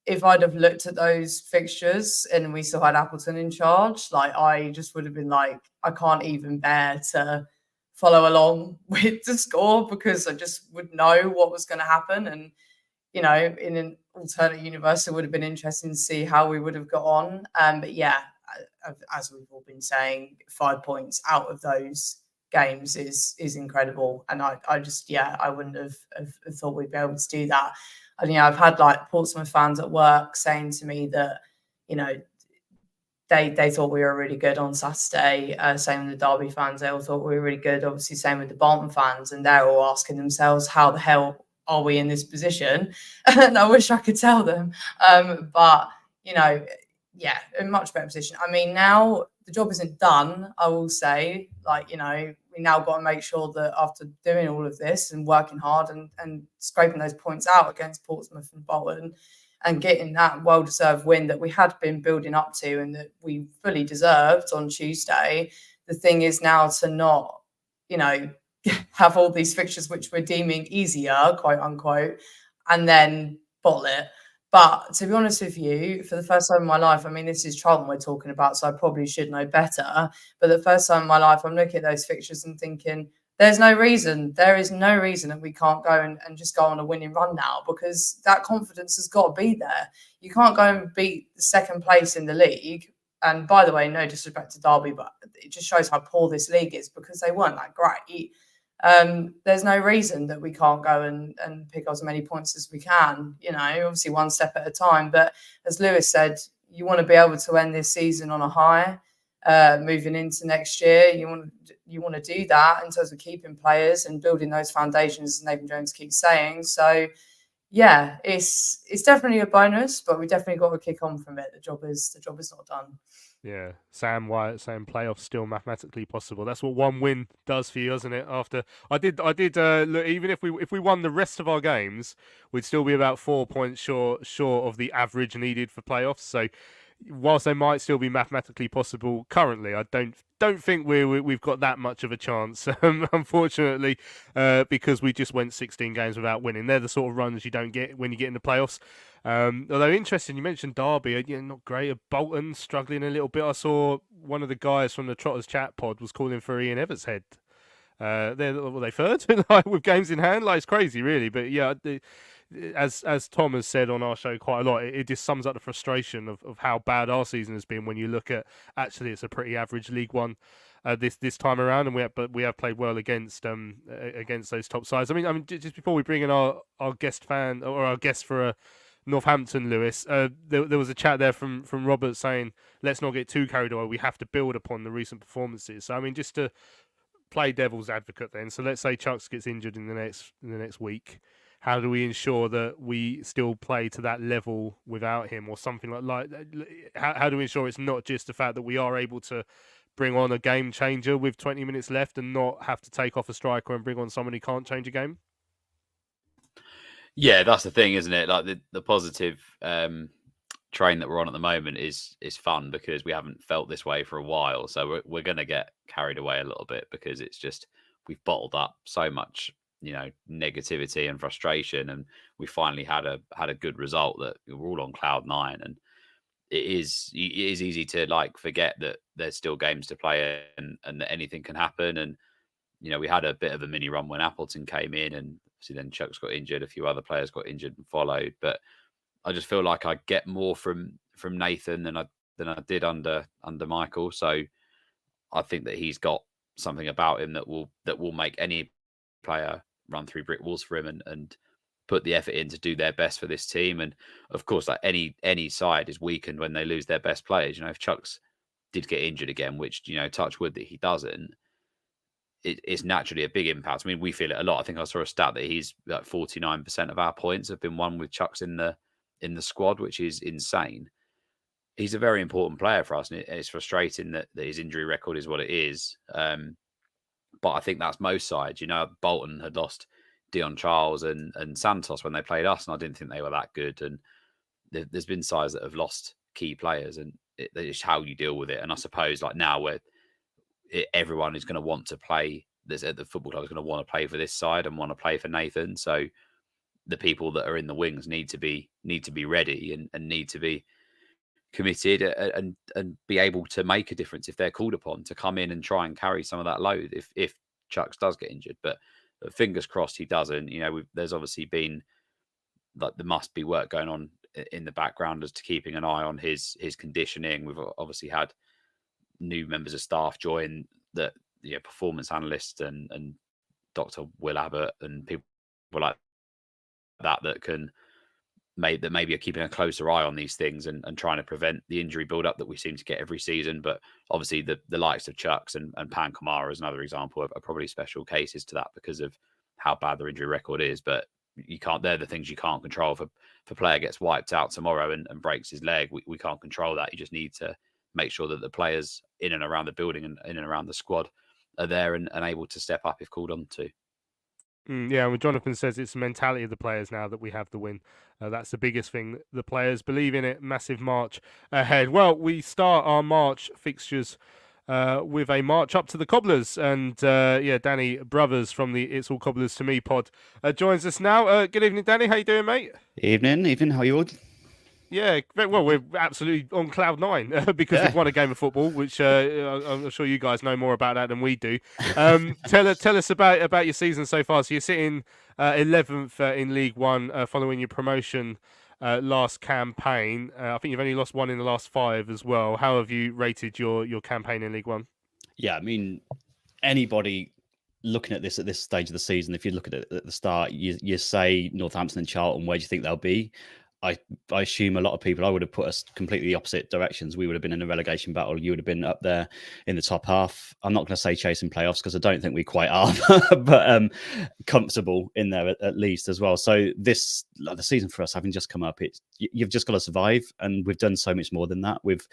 if I'd have looked at those fixtures and we still had Appleton in charge, like I just would have been like, I can't even bear to follow along with the score, because I just would know what was going to happen. And you know, in an alternate universe, it would have been interesting to see how we would have got on. But yeah, as we've all been saying, 5 points out of those games is incredible. And I just, yeah, I wouldn't have thought we'd be able to do that. And, you know, I've had like Portsmouth fans at work saying to me that, you know, they thought we were really good on Saturday. Same with the Derby fans, they all thought we were really good. Obviously, same with the Barren fans. And they're all asking themselves, how the hell are we in this position? And I wish I could tell them. But, you know, yeah, in much better position. I mean, now the job isn't done, I will say. Like, you know, we now got to make sure that after doing all of this and working hard and scraping those points out against Portsmouth and Bolton and getting that well-deserved win that we had been building up to and that we fully deserved on Tuesday, the thing is now to not, you know, have all these fixtures which we're deeming easier, quote unquote, and then bottle it. But to be honest with you, for the first time in my life, I mean, this is Charlton we're talking about, so I probably should know better. But the first time in my life, I'm looking at those fixtures and thinking, there's no reason. There is no reason that we can't go and just go on a winning run now, because that confidence has got to be there. You can't go and beat the second place in the league. And by the way, no disrespect to Derby, but it just shows how poor this league is, because they weren't that great. There's no reason that we can't go and pick as many points as we can, obviously one step at a time. But as Lewis said, you want to be able to end this season on a high, moving into next year. You want to do that in terms of keeping players and building those foundations, as Nathan Jones keeps saying. So yeah, it's definitely a bonus, but we definitely got to kick on from it. The job is not done. Yeah, Sam Wyatt saying playoffs still mathematically possible. That's what one win does for you, isn't it? After I did look, even if we won the rest of our games, we'd still be about 4 points short of the average needed for playoffs. So whilst they might still be mathematically possible currently, I don't think we've got that much of a chance, unfortunately, because we just went 16 games without winning. They're the sort of runs you don't get when you get in the playoffs. Although interesting, you mentioned Derby, not great. Bolton struggling a little bit. I saw one of the guys from the Trotters chat pod was calling for Ian Everts' head. They third with games in hand. It's crazy, really. But yeah, as Tom has said on our show quite a lot, it just sums up the frustration of how bad our season has been when you look at actually it's a pretty average League One this time around, and we have played well against those top sides. I mean, just before we bring in our guest fan or our guest for Northampton, Lewis, there was a chat there from Robert saying, let's not get too carried away. We have to build upon the recent performances. So I mean, just to play devil's advocate then. So let's say Chucks gets injured in the next week. How do we ensure that we still play to that level without him, or something like how do we ensure it's not just the fact that we are able to bring on a game changer with 20 minutes left and not have to take off a striker and bring on someone who can't change a game? Yeah, that's the thing, isn't it? Like the positive train that we're on at the moment is fun, because we haven't felt this way for a while. So we're going to get carried away a little bit, because it's just we've bottled up so much, negativity and frustration, and we finally had a good result that we're all on cloud nine. And it is easy to forget that there's still games to play and that anything can happen. And we had a bit of a mini run when Appleton came in, and obviously then Chuck's got injured, a few other players got injured and followed. But I just feel like I get more from Nathan than I did under Michael. So I think that he's got something about him that will make any player run through brick walls for him and put the effort in to do their best for this team. And of course, any side is weakened when they lose their best players. If Chucks did get injured again, which touch wood that he doesn't, it's naturally a big impact. I mean, we feel it a lot. I think I saw a stat that he's 49% of our points have been won with Chucks in the squad, which is insane. He's a very important player for us, and it's frustrating that his injury record is what it is. But I think that's most sides. Bolton had lost Dion Charles and Santos when they played us, and I didn't think they were that good. And there's been sides that have lost key players, and it's how you deal with it. And I suppose now where everyone is going to want to play, the football club is going to want to play for this side and want to play for Nathan. So the people that are in the wings need to be ready and need to be committed and be able to make a difference if they're called upon to come in and try and carry some of that load if Chucks does get injured. But fingers crossed he doesn't. There's obviously been there must be work going on in the background as to keeping an eye on his conditioning. We've obviously had new members of staff join, that performance analysts and Dr. Will Abbott and people like that can maybe are keeping a closer eye on these things and trying to prevent the injury build-up that we seem to get every season. But obviously the likes of Chucks and Pan Kamara is another example are probably special cases to that because of how bad their injury record is. But they're the things you can't control. If a player gets wiped out tomorrow and breaks his leg, we can't control that. You just need to make sure that the players in and around the building and in and around the squad are there and able to step up if called on to. Yeah, when Jonathan says it's the mentality of the players now that we have the win. That's the biggest thing. The players believe in it. Massive march ahead. Well, we start our March fixtures with a march up to the Cobblers. And Danny Brothers from the It's All Cobblers to Me pod joins us now. Good evening, Danny. How you doing, mate? Evening. How are you all? Yeah, well, we're absolutely on cloud nine because we've won a game of football, which I'm sure you guys know more about that than we do. Tell us about your season so far. So you're sitting 11th in League One following your promotion last campaign. I think you've only lost one in the last 5 as well. How have you rated your campaign in League One? Yeah, I mean, anybody looking at this stage of the season, if you look at it at the start, you say Northampton and Charlton, where do you think they'll be? I assume a lot of people, I would have put us completely opposite directions. We would have been in a relegation battle. You would have been up there in the top half. I'm not going to say chasing playoffs because I don't think we quite are, but comfortable in there at least as well. So the season for us having just come up, you've just got to survive, and we've done so much more than that. We've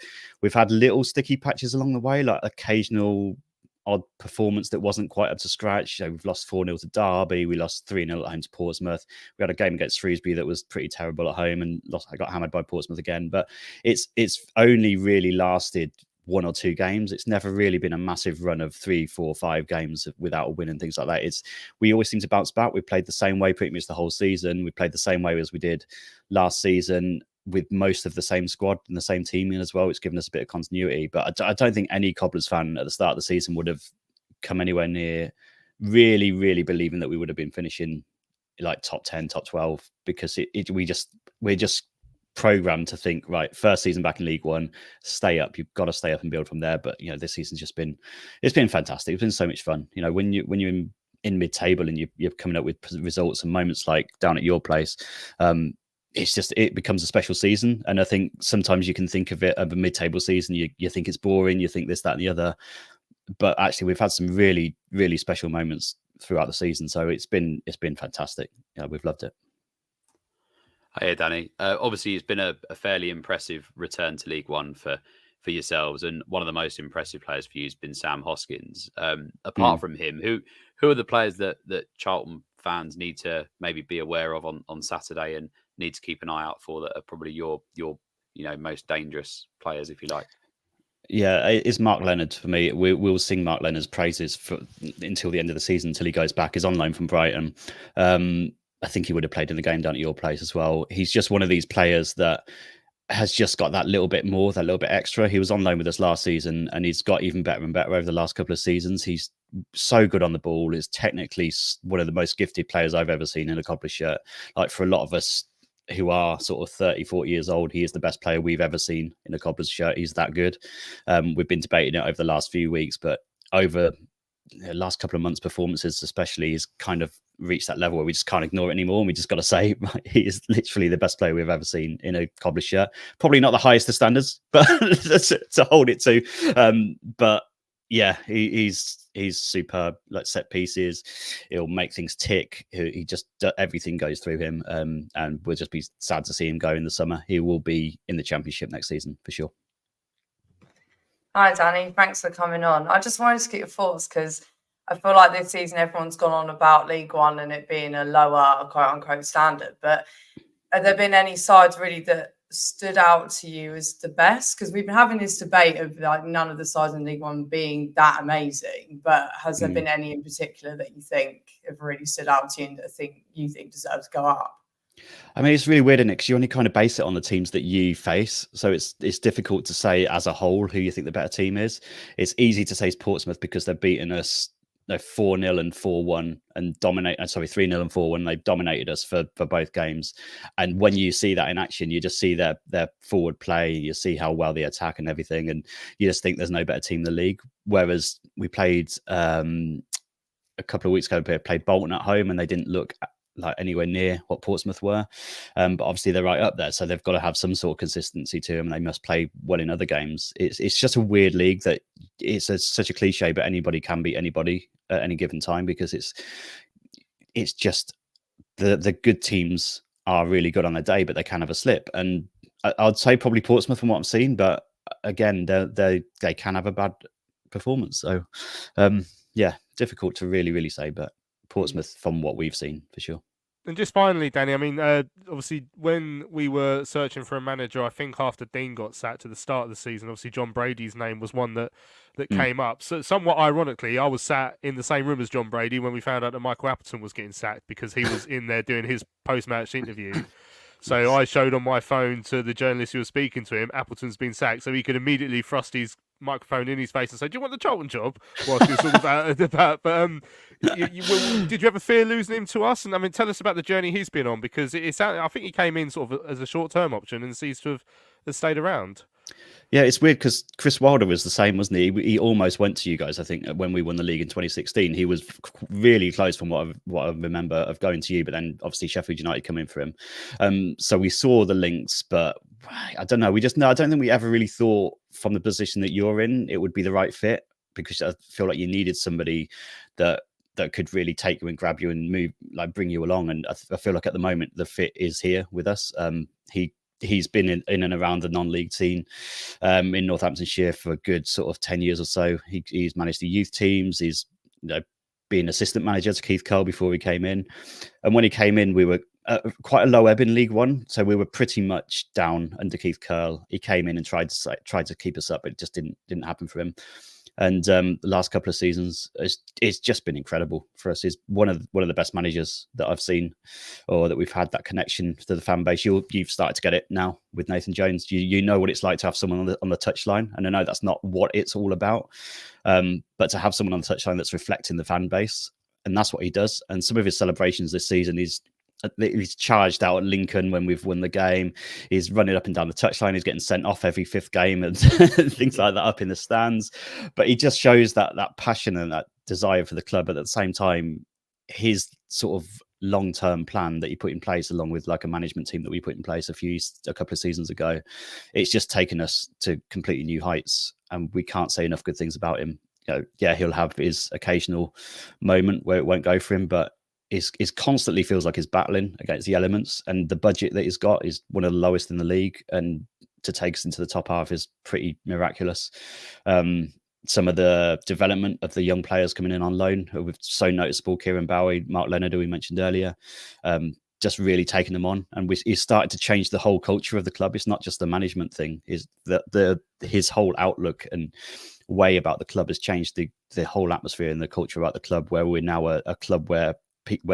had little sticky patches along the way, like occasional odd performance that wasn't quite up to scratch. We've lost 4-0 to Derby. We lost 3-0 at home to Portsmouth. We had a game against Shrewsbury that was pretty terrible at home and I got hammered by Portsmouth again. But it's only really lasted 1 or 2 games. It's never really been a massive run of 3, 4, 5 games without a win and things like that. We always seem to bounce back. We played the same way pretty much the whole season. We played the same way as we did last season, with most of the same squad and the same team in as well. It's given us a bit of continuity, but I don't think any Cobblers fan at the start of the season would have come anywhere near really, really believing that we would have been finishing like top 10, top 12, because we're just programmed to think, right, first season back in League One, stay up. You've got to stay up and build from there. But this season's just been fantastic. It's been so much fun. When you're in mid-table and you're coming up with results and moments like down at your place, it becomes a special season. And I think sometimes you can think of it of a mid-table season. You think it's boring. You think this, that, and the other. But actually, we've had some really, really special moments throughout the season. So it's been fantastic. We've loved it. Hey, Danny. Obviously, it's been a fairly impressive return to League One for yourselves, and one of the most impressive players for you has been Sam Hoskins. Apart from him, who are the players that Charlton fans need to maybe be aware of on Saturday and need to keep an eye out for, that are probably your most dangerous players, if you like? Yeah, it's Mark Leonard for me. We'll sing Mark Leonard's praises until the end of the season, until he goes back. He's on loan from Brighton. I think he would have played in the game down at your place as well. He's just one of these players that has just got that little bit more, that little bit extra. He was on loan with us last season, and he's got even better and better over the last couple of seasons. He's so good on the ball. Is technically one of the most gifted players I've ever seen in a Cobblers shirt. Like, for a lot of us who are sort of 30, 40 years old, he is the best player we've ever seen in a Cobblers shirt. He's that good. We've been debating it over the last few weeks, but over the last couple of months' performances especially, he's kind of reached that level where we just can't ignore it anymore. And we just got to say, he is literally the best player we've ever seen in a Cobblers shirt. Probably not the highest of standards, but to hold it to. But yeah, he's superb. Like, set pieces, he'll make things tick. He just, everything goes through him. And we'll just be sad to see him go in the summer. He will be in the Championship next season for sure. Hi, Danny. Thanks for coming on. I just wanted to get your thoughts, because I feel like this season everyone's gone on about League One and it being a lower, quote-unquote, standard. But have there been any sides really that stood out to you as the best? Because we've been having this debate of like none of the sides in League One being that amazing. But has there been any in particular that you think have really stood out to you and that you think deserve to go up? I mean, it's really weird, isn't it? Because you only kind of base it on the teams that you face. So it's difficult to say as a whole who you think the better team is. It's easy to say it's Portsmouth because they've beaten us 4-0 and 4-1 and 3-0 and 4-1. They've dominated us for both games. And when you see that in action, you just see their forward play. You see how well they attack and everything. And you just think there's no better team in the league. Whereas we played a couple of weeks ago, we played Bolton at home and they didn't look like anywhere near what Portsmouth were, but obviously they're right up there, so they've got to have some sort of consistency to them. They must play well in other games. It's just a weird league that it's such a cliche, but anybody can beat anybody at any given time, because it's just the good teams are really good on their day, but they can have a slip. And I'd say probably Portsmouth from what I'm seeing, but again, they can have a bad performance. So yeah, difficult to really say, but Portsmouth from what we've seen for sure. And just finally, Danny, I mean, obviously when we were searching for a manager, I think after Dean got sacked at the start of the season, obviously John Brady's name was one that came up. So somewhat ironically, I was sat in the same room as John Brady when we found out that Michael Appleton was getting sacked, because he was in there doing his post-match interview. So I showed on my phone to the journalist who was speaking to him, Appleton's been sacked, so he could immediately thrust his microphone in his face and say, "Do you want the Charlton job?" Whilst he was talking about. But did you ever fear losing him to us? And I mean, tell us about the journey he's been on, because I think he came in sort of as a short-term option and seems to have stayed around. Yeah, it's weird because Chris Wilder was the same, wasn't he? He almost went to you guys, I think, when we won the league in 2016. He was really close from what I remember of going to you, but then obviously Sheffield United come in for him. So we saw the links, but I don't know. I don't think we ever really thought from the position that you're in, it would be the right fit, because I feel like you needed somebody that could really take you and grab you and move, like bring you along. And I feel like at the moment the fit is here with us. He's been in and around the non-league team in Northamptonshire for a good sort of 10 years or so. He's managed the youth teams. He's been assistant manager to Keith Curl before he came in. And when he came in, we were quite a low ebb in League One. So we were pretty much down under Keith Curl. He came in and tried to keep us up, but it just didn't happen for him. And the last couple of seasons, it's just been incredible for us. He's one of the best managers that I've seen, or that we've had that connection to the fan base. You've started to get it now with Nathan Jones. You know what it's like to have someone on the touchline, and I know that's not what it's all about, but to have someone on the touchline that's reflecting the fan base, and that's what he does. And some of his celebrations this season, he's charged out at Lincoln when we've won the game. He's running up and down the touchline. He's getting sent off every fifth game and things like that up in the stands. But he just shows that passion and that desire for the club. But at the same time, his sort of long-term plan that he put in place, along with like a management team that we put in place a couple of seasons ago, it's just taken us to completely new heights. And we can't say enough good things about him. He'll have his occasional moment where it won't go for him, but is constantly feels like he's battling against the elements, and the budget that he's got is one of the lowest in the league, and to take us into the top half is pretty miraculous. Some of the development of the young players coming in on loan who were so noticeable, Kieran Bowie, Mark Leonard, who we mentioned earlier, just really taking them on, and he's started to change the whole culture of the club. It's not just the management thing, is that his whole outlook and way about the club has changed the whole atmosphere and the culture about the club, where we're now a club where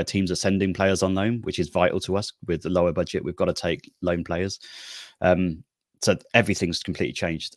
teams are sending players on loan, which is vital to us. With the lower budget, we've got to take loan players. So everything's completely changed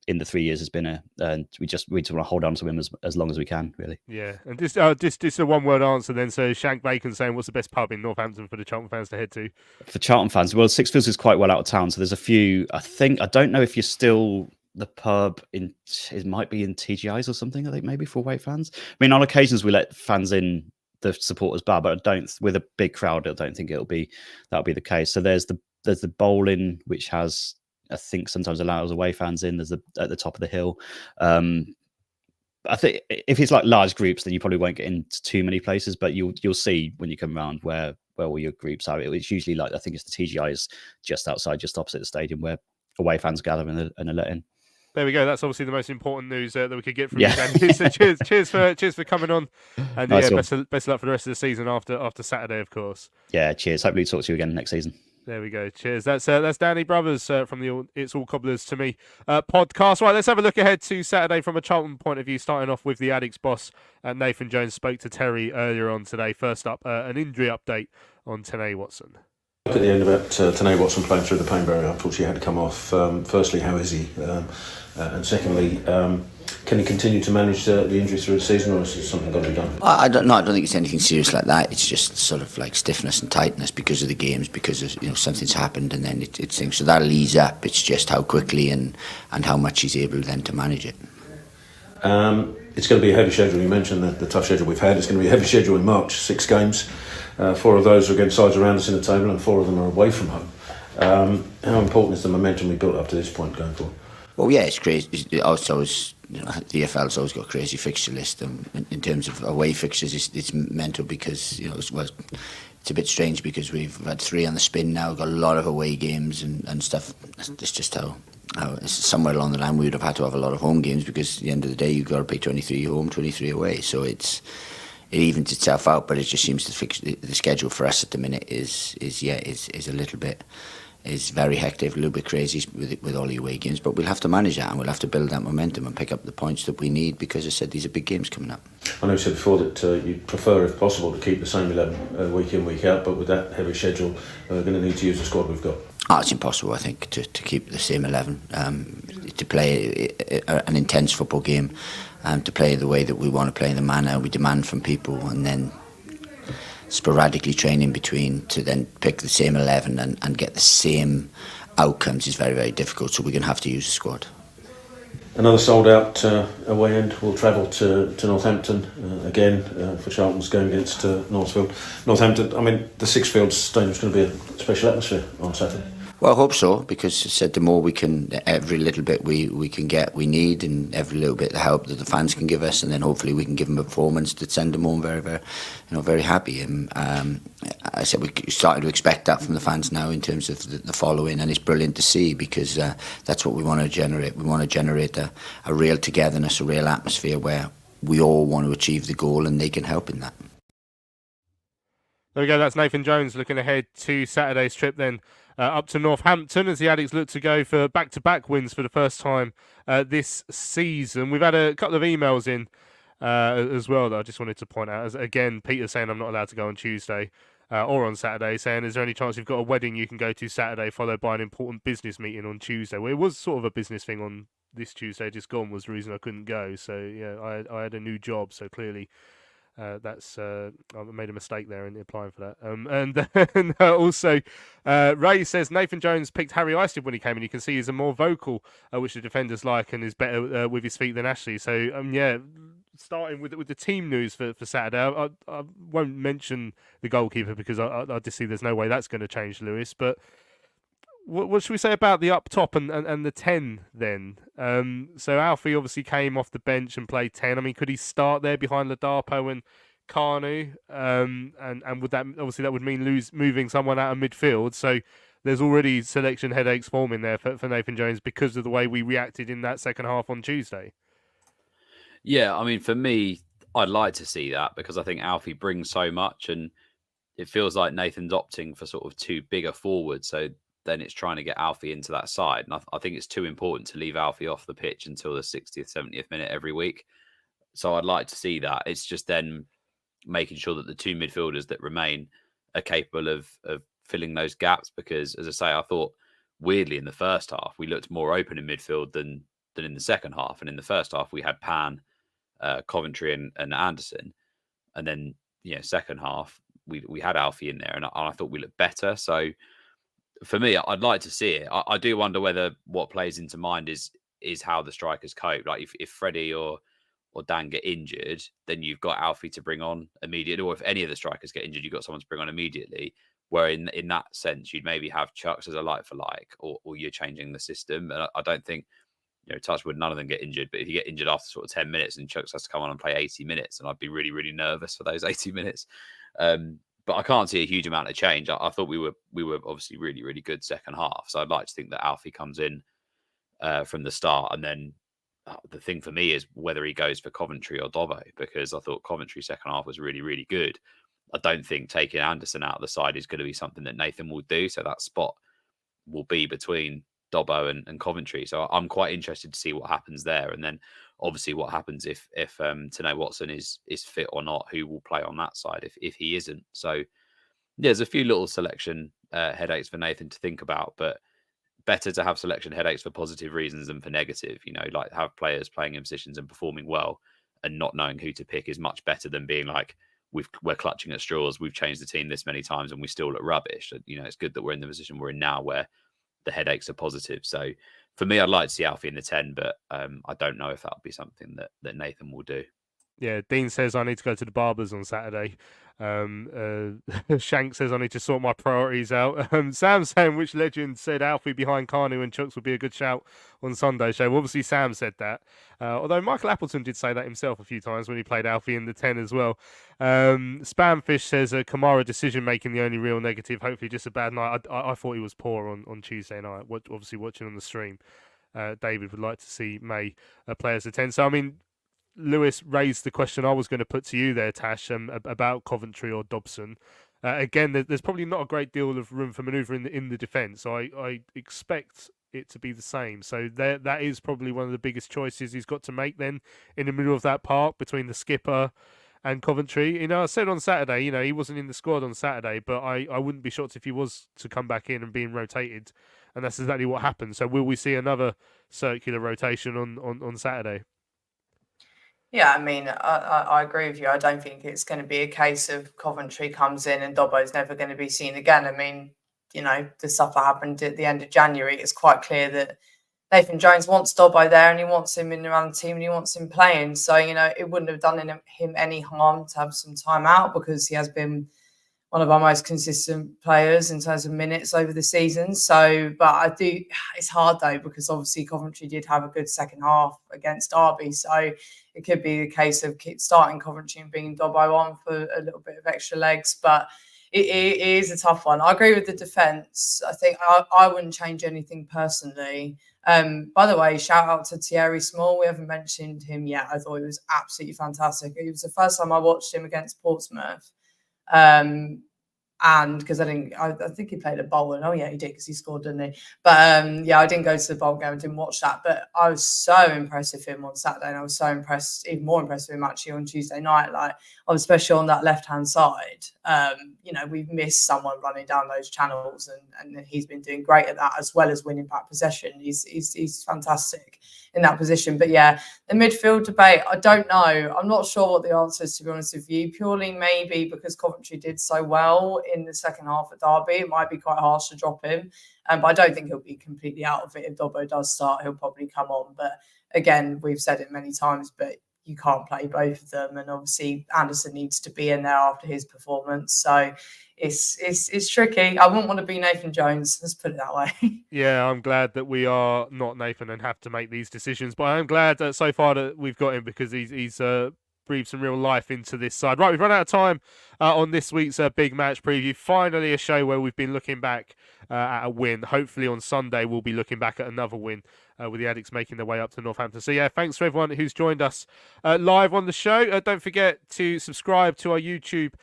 in the 3 years it's been and we just want to hold on to him as long as we can, really. Yeah, and just a one-word answer then. So Shank Bacon saying, what's the best pub in Northampton for the Charlton fans to head to? For Charlton fans, well, Sixfields is quite well out of town, so there's a few. I don't know if you're still the pub it might be in TGI's or something, I think, maybe for away fans. I mean, on occasions we let fans in the supporters bar, but with a big crowd, I don't think that'll be the case. So there's the bowling, which has, I think, sometimes allows away fans in. There's at the top of the hill. I think if it's like large groups, then you probably won't get into too many places, but you'll see when you come around where all your groups are. It's usually like, I think it's the TGI's just outside, just opposite the stadium, where away fans gather and are let in. There we go. That's obviously the most important news that we could get from you, Danny. So cheers for coming on, and nice best of luck for the rest of the season after Saturday, of course. Yeah, cheers. Hopefully talk to you again next season. There we go. Cheers. That's Danny Brothers from the It's All Cobblers to Me podcast. Right, let's have a look ahead to Saturday from a Charlton point of view, starting off with the Addicts boss. Nathan Jones spoke to Terry earlier on today. First up, an injury update on Tanae Watson. Look at the end about Tanae Watson playing through the pain barrier. Unfortunately, had to come off. Firstly, how is he? And secondly, can he continue to manage the injury through the season, or is there something got to be done? I don't know. I don't think it's anything serious like that. It's just sort of like stiffness and tightness because of the games, because of, something's happened, and then it sinks. So that'll ease up. It's just how quickly and how much he's able then to manage it. It's going to be a heavy schedule. You mentioned the tough schedule we've had. It's going to be a heavy schedule in March. 6 games. 4 of those are against sides around us in the table, and 4 of them are away from home. How important is the momentum we built up to this point going forward? Well, yeah, it's crazy. The EFL's always got a crazy fixture list. In terms of away fixtures, it's mental because it's a bit strange because we've had 3 on the spin now. We've got a lot of away games and stuff. It's just how somewhere along the line we would have had to have a lot of home games, because at the end of the day you've got to play 23 home, 23 away. So it evens itself out, but it just seems the schedule for us at the minute is a little bit is very hectic, a little bit crazy with all the away games, but we'll have to manage that and we'll have to build that momentum and pick up the points that we need because, as I said, these are big games coming up. I know you said before that you'd prefer, if possible, to keep the same 11 week in, week out, but with that heavy schedule, we're going to need to use the squad we've got. It's impossible, I think, to keep the same 11, to play an intense football game, to play the way that we want to play, the manner we demand from people, and then sporadically train in between to then pick the same 11 and get the same outcomes is very, very difficult. So we're going to have to use the squad. Another sold out away end. We'll travel to Northampton again for Charlton's game against Northfield. Northampton, I mean, the Sixfields Stadium's going to be a special atmosphere on Saturday. Well, I hope so, because I said the more we can, every little bit we can get, we need, and every little bit of help that the fans can give us, and then hopefully we can give them a performance that send them home very, very, very happy. And I said we're starting to expect that from the fans now in terms of the following, and it's brilliant to see because that's what we want to generate. We want to generate a real togetherness, a real atmosphere where we all want to achieve the goal, and they can help in that. There we go. That's Nathan Jones looking ahead to Saturday's trip then. Up to Northampton as the Addicks look to go for back-to-back wins for the first time this season. We've had a couple of emails in as well that I just wanted to point out. As, again, Peter saying I'm not allowed to go on Tuesday or on Saturday, saying is there any chance you've got a wedding you can go to Saturday followed by an important business meeting on Tuesday? Well, it was sort of a business thing on this Tuesday just gone was the reason I couldn't go. So, yeah, I had a new job, so clearly... I made a mistake there in applying for that. And then also, Ray says Nathan Jones picked Harry Isted when he came in. You can see he's a more vocal, which the defenders like, and is better with his feet than Ashley. So, yeah, starting with the team news for Saturday, I won't mention the goalkeeper because I just see there's no way that's going to change Lewis. But what should we say about the up top and the 10 then? So Alfie obviously came off the bench and played 10. I mean, could he start there behind Ladapo and Carnu? And would that obviously that would mean moving someone out of midfield? So there's already selection headaches forming there for Nathan Jones because of the way we reacted in that second half on Tuesday. Yeah, I mean, for me, I'd like to see that because I think Alfie brings so much, and it feels like Nathan's opting for sort of two bigger forwards. So then it's trying to get Alfie into that side. And I think it's too important to leave Alfie off the pitch until the 60th, 70th minute every week. So I'd like to see that. It's just then making sure that the two midfielders that remain are capable of filling those gaps. Because, as I say, I thought weirdly in the first half, we looked more open in midfield than in the second half. And in the first half, we had Pan, Coventry and Anderson. And then, second half, we had Alfie in there. And I thought we looked better. So, for me, I'd like to see it. I do wonder whether what plays into mind is how the strikers cope. Like if Freddie or Dan get injured, then you've got Alfie to bring on immediately. Or if any of the strikers get injured, you've got someone to bring on immediately. Where in that sense, you'd maybe have Chucks as a like for like, or you're changing the system. And I don't think, touchwood, none of them get injured. But if you get injured after sort of 10 minutes and Chucks has to come on and play 80 minutes, and I'd be really, really nervous for those 80 minutes. But I can't see a huge amount of change. I thought we were obviously really, really good second half. So I'd like to think that Alfie comes in from the start. And then the thing for me is whether he goes for Coventry or Dobbo, because I thought Coventry second half was really, really good. I don't think taking Anderson out of the side is going to be something that Nathan will do. So that spot will be between Dobbo and Coventry. So I'm quite interested to see what happens there. And then obviously what happens if Tane Watson is fit or not, who will play on that side if he isn't. So yeah, there's a few little selection headaches for Nathan to think about, but better to have selection headaches for positive reasons than for negative. Like have players playing in positions and performing well and not knowing who to pick is much better than being like, we're clutching at straws, we've changed the team this many times and we still look rubbish. It's good that we're in the position we're in now where the headaches are positive. So for me, I'd like to see Alfie in the 10, but I don't know if that'll be something that Nathan will do. Yeah, Dean says I need to go to the barbers on Saturday. Shank says I need to sort my priorities out. Sam saying which legend said Alfie behind Carnu and Chucks would be a good shout on Sunday show. Well, obviously Sam said that. Although Michael Appleton did say that himself a few times when he played Alfie in the 10 as well. Spamfish says Kamara decision making the only real negative. Hopefully just a bad night. I thought he was poor on Tuesday night. Obviously watching on the stream. David would like to see May play as a 10. So I mean, Lewis raised the question I was going to put to you there, Tash, about Coventry or Dobson. Again, there's probably not a great deal of room for manoeuvre in the defence. I expect it to be the same. So that is probably one of the biggest choices he's got to make then in the middle of that park between the skipper and Coventry. I said on Saturday, he wasn't in the squad on Saturday, but I wouldn't be shocked if he was to come back in and being rotated. And that's exactly what happened. So will we see another circular rotation on Saturday? Yeah, I mean, I agree with you. I don't think it's going to be a case of Coventry comes in and Dobbo's never going to be seen again. I mean, the stuff that happened at the end of January, it's quite clear that Nathan Jones wants Dobbo there and he wants him in around the team and he wants him playing. So, it wouldn't have done him any harm to have some time out because he has been one of our most consistent players in terms of minutes over the season. So, but it's hard though, because obviously Coventry did have a good second half against Derby. So it could be the case of starting Coventry and bringing Dobbo on for a little bit of extra legs. But it is a tough one. I agree with the defence. I think I wouldn't change anything personally. By the way, shout out to Thierry Small. We haven't mentioned him yet. I thought he was absolutely fantastic. It was the first time I watched him against Portsmouth. And because I think he played at Bolton. Oh yeah, he did because he scored, didn't he? But I didn't go to the Bolton game. I didn't watch that, but I was so impressed with him on Saturday, and I was so impressed, even more impressed with him actually on Tuesday night. Like, especially on that left hand side. We've missed someone running down those channels, and he's been doing great at that as well as winning back possession. He's fantastic in that position. But yeah, the midfield debate, I don't know. I'm not sure what the answer is, to be honest with you. Purely maybe because Coventry did so well in the second half at Derby, it might be quite harsh to drop him. But I don't think he'll be completely out of it. If Dobbo does start, he'll probably come on. But again, we've said it many times, but you can't play both of them. And obviously Anderson needs to be in there after his performance. So it's tricky. I wouldn't want to be Nathan Jones, let's put it that way. Yeah, I'm glad that we are not Nathan and have to make these decisions. But I'm glad that so far that we've got him, because he's breathed some real life into this side. Right, we've run out of time on this week's big match preview. Finally, a show where we've been looking back at a win. Hopefully on Sunday, we'll be looking back at another win with the Addicts making their way up to Northampton. So yeah, thanks for everyone who's joined us live on the show. Don't forget to subscribe to our YouTube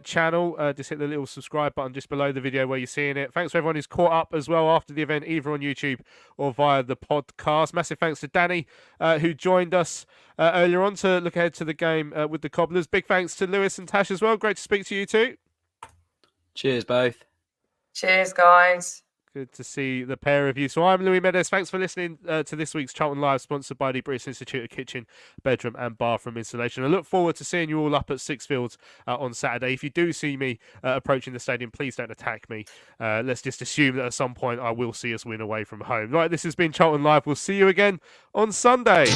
channel. Just hit the little subscribe button just below the video where you're seeing it. Thanks for everyone who's caught up as well after the event, either on YouTube or via the podcast. Massive thanks to Danny who joined us earlier on to look ahead to the game with the Cobblers. Big thanks to Lewis and Tash as well. Great to speak to you too. Cheers, both. Cheers, guys. Good to see the pair of you. So I'm Louis Meadows. Thanks for listening to this week's Charlton Live, sponsored by the British Institute of Kitchen, Bedroom and Bathroom Installation. I look forward to seeing you all up at Sixfields on Saturday. If you do see me approaching the stadium, please don't attack me. Let's just assume that at some point I will see us win away from home. Right, this has been Charlton Live. We'll see you again on Sunday.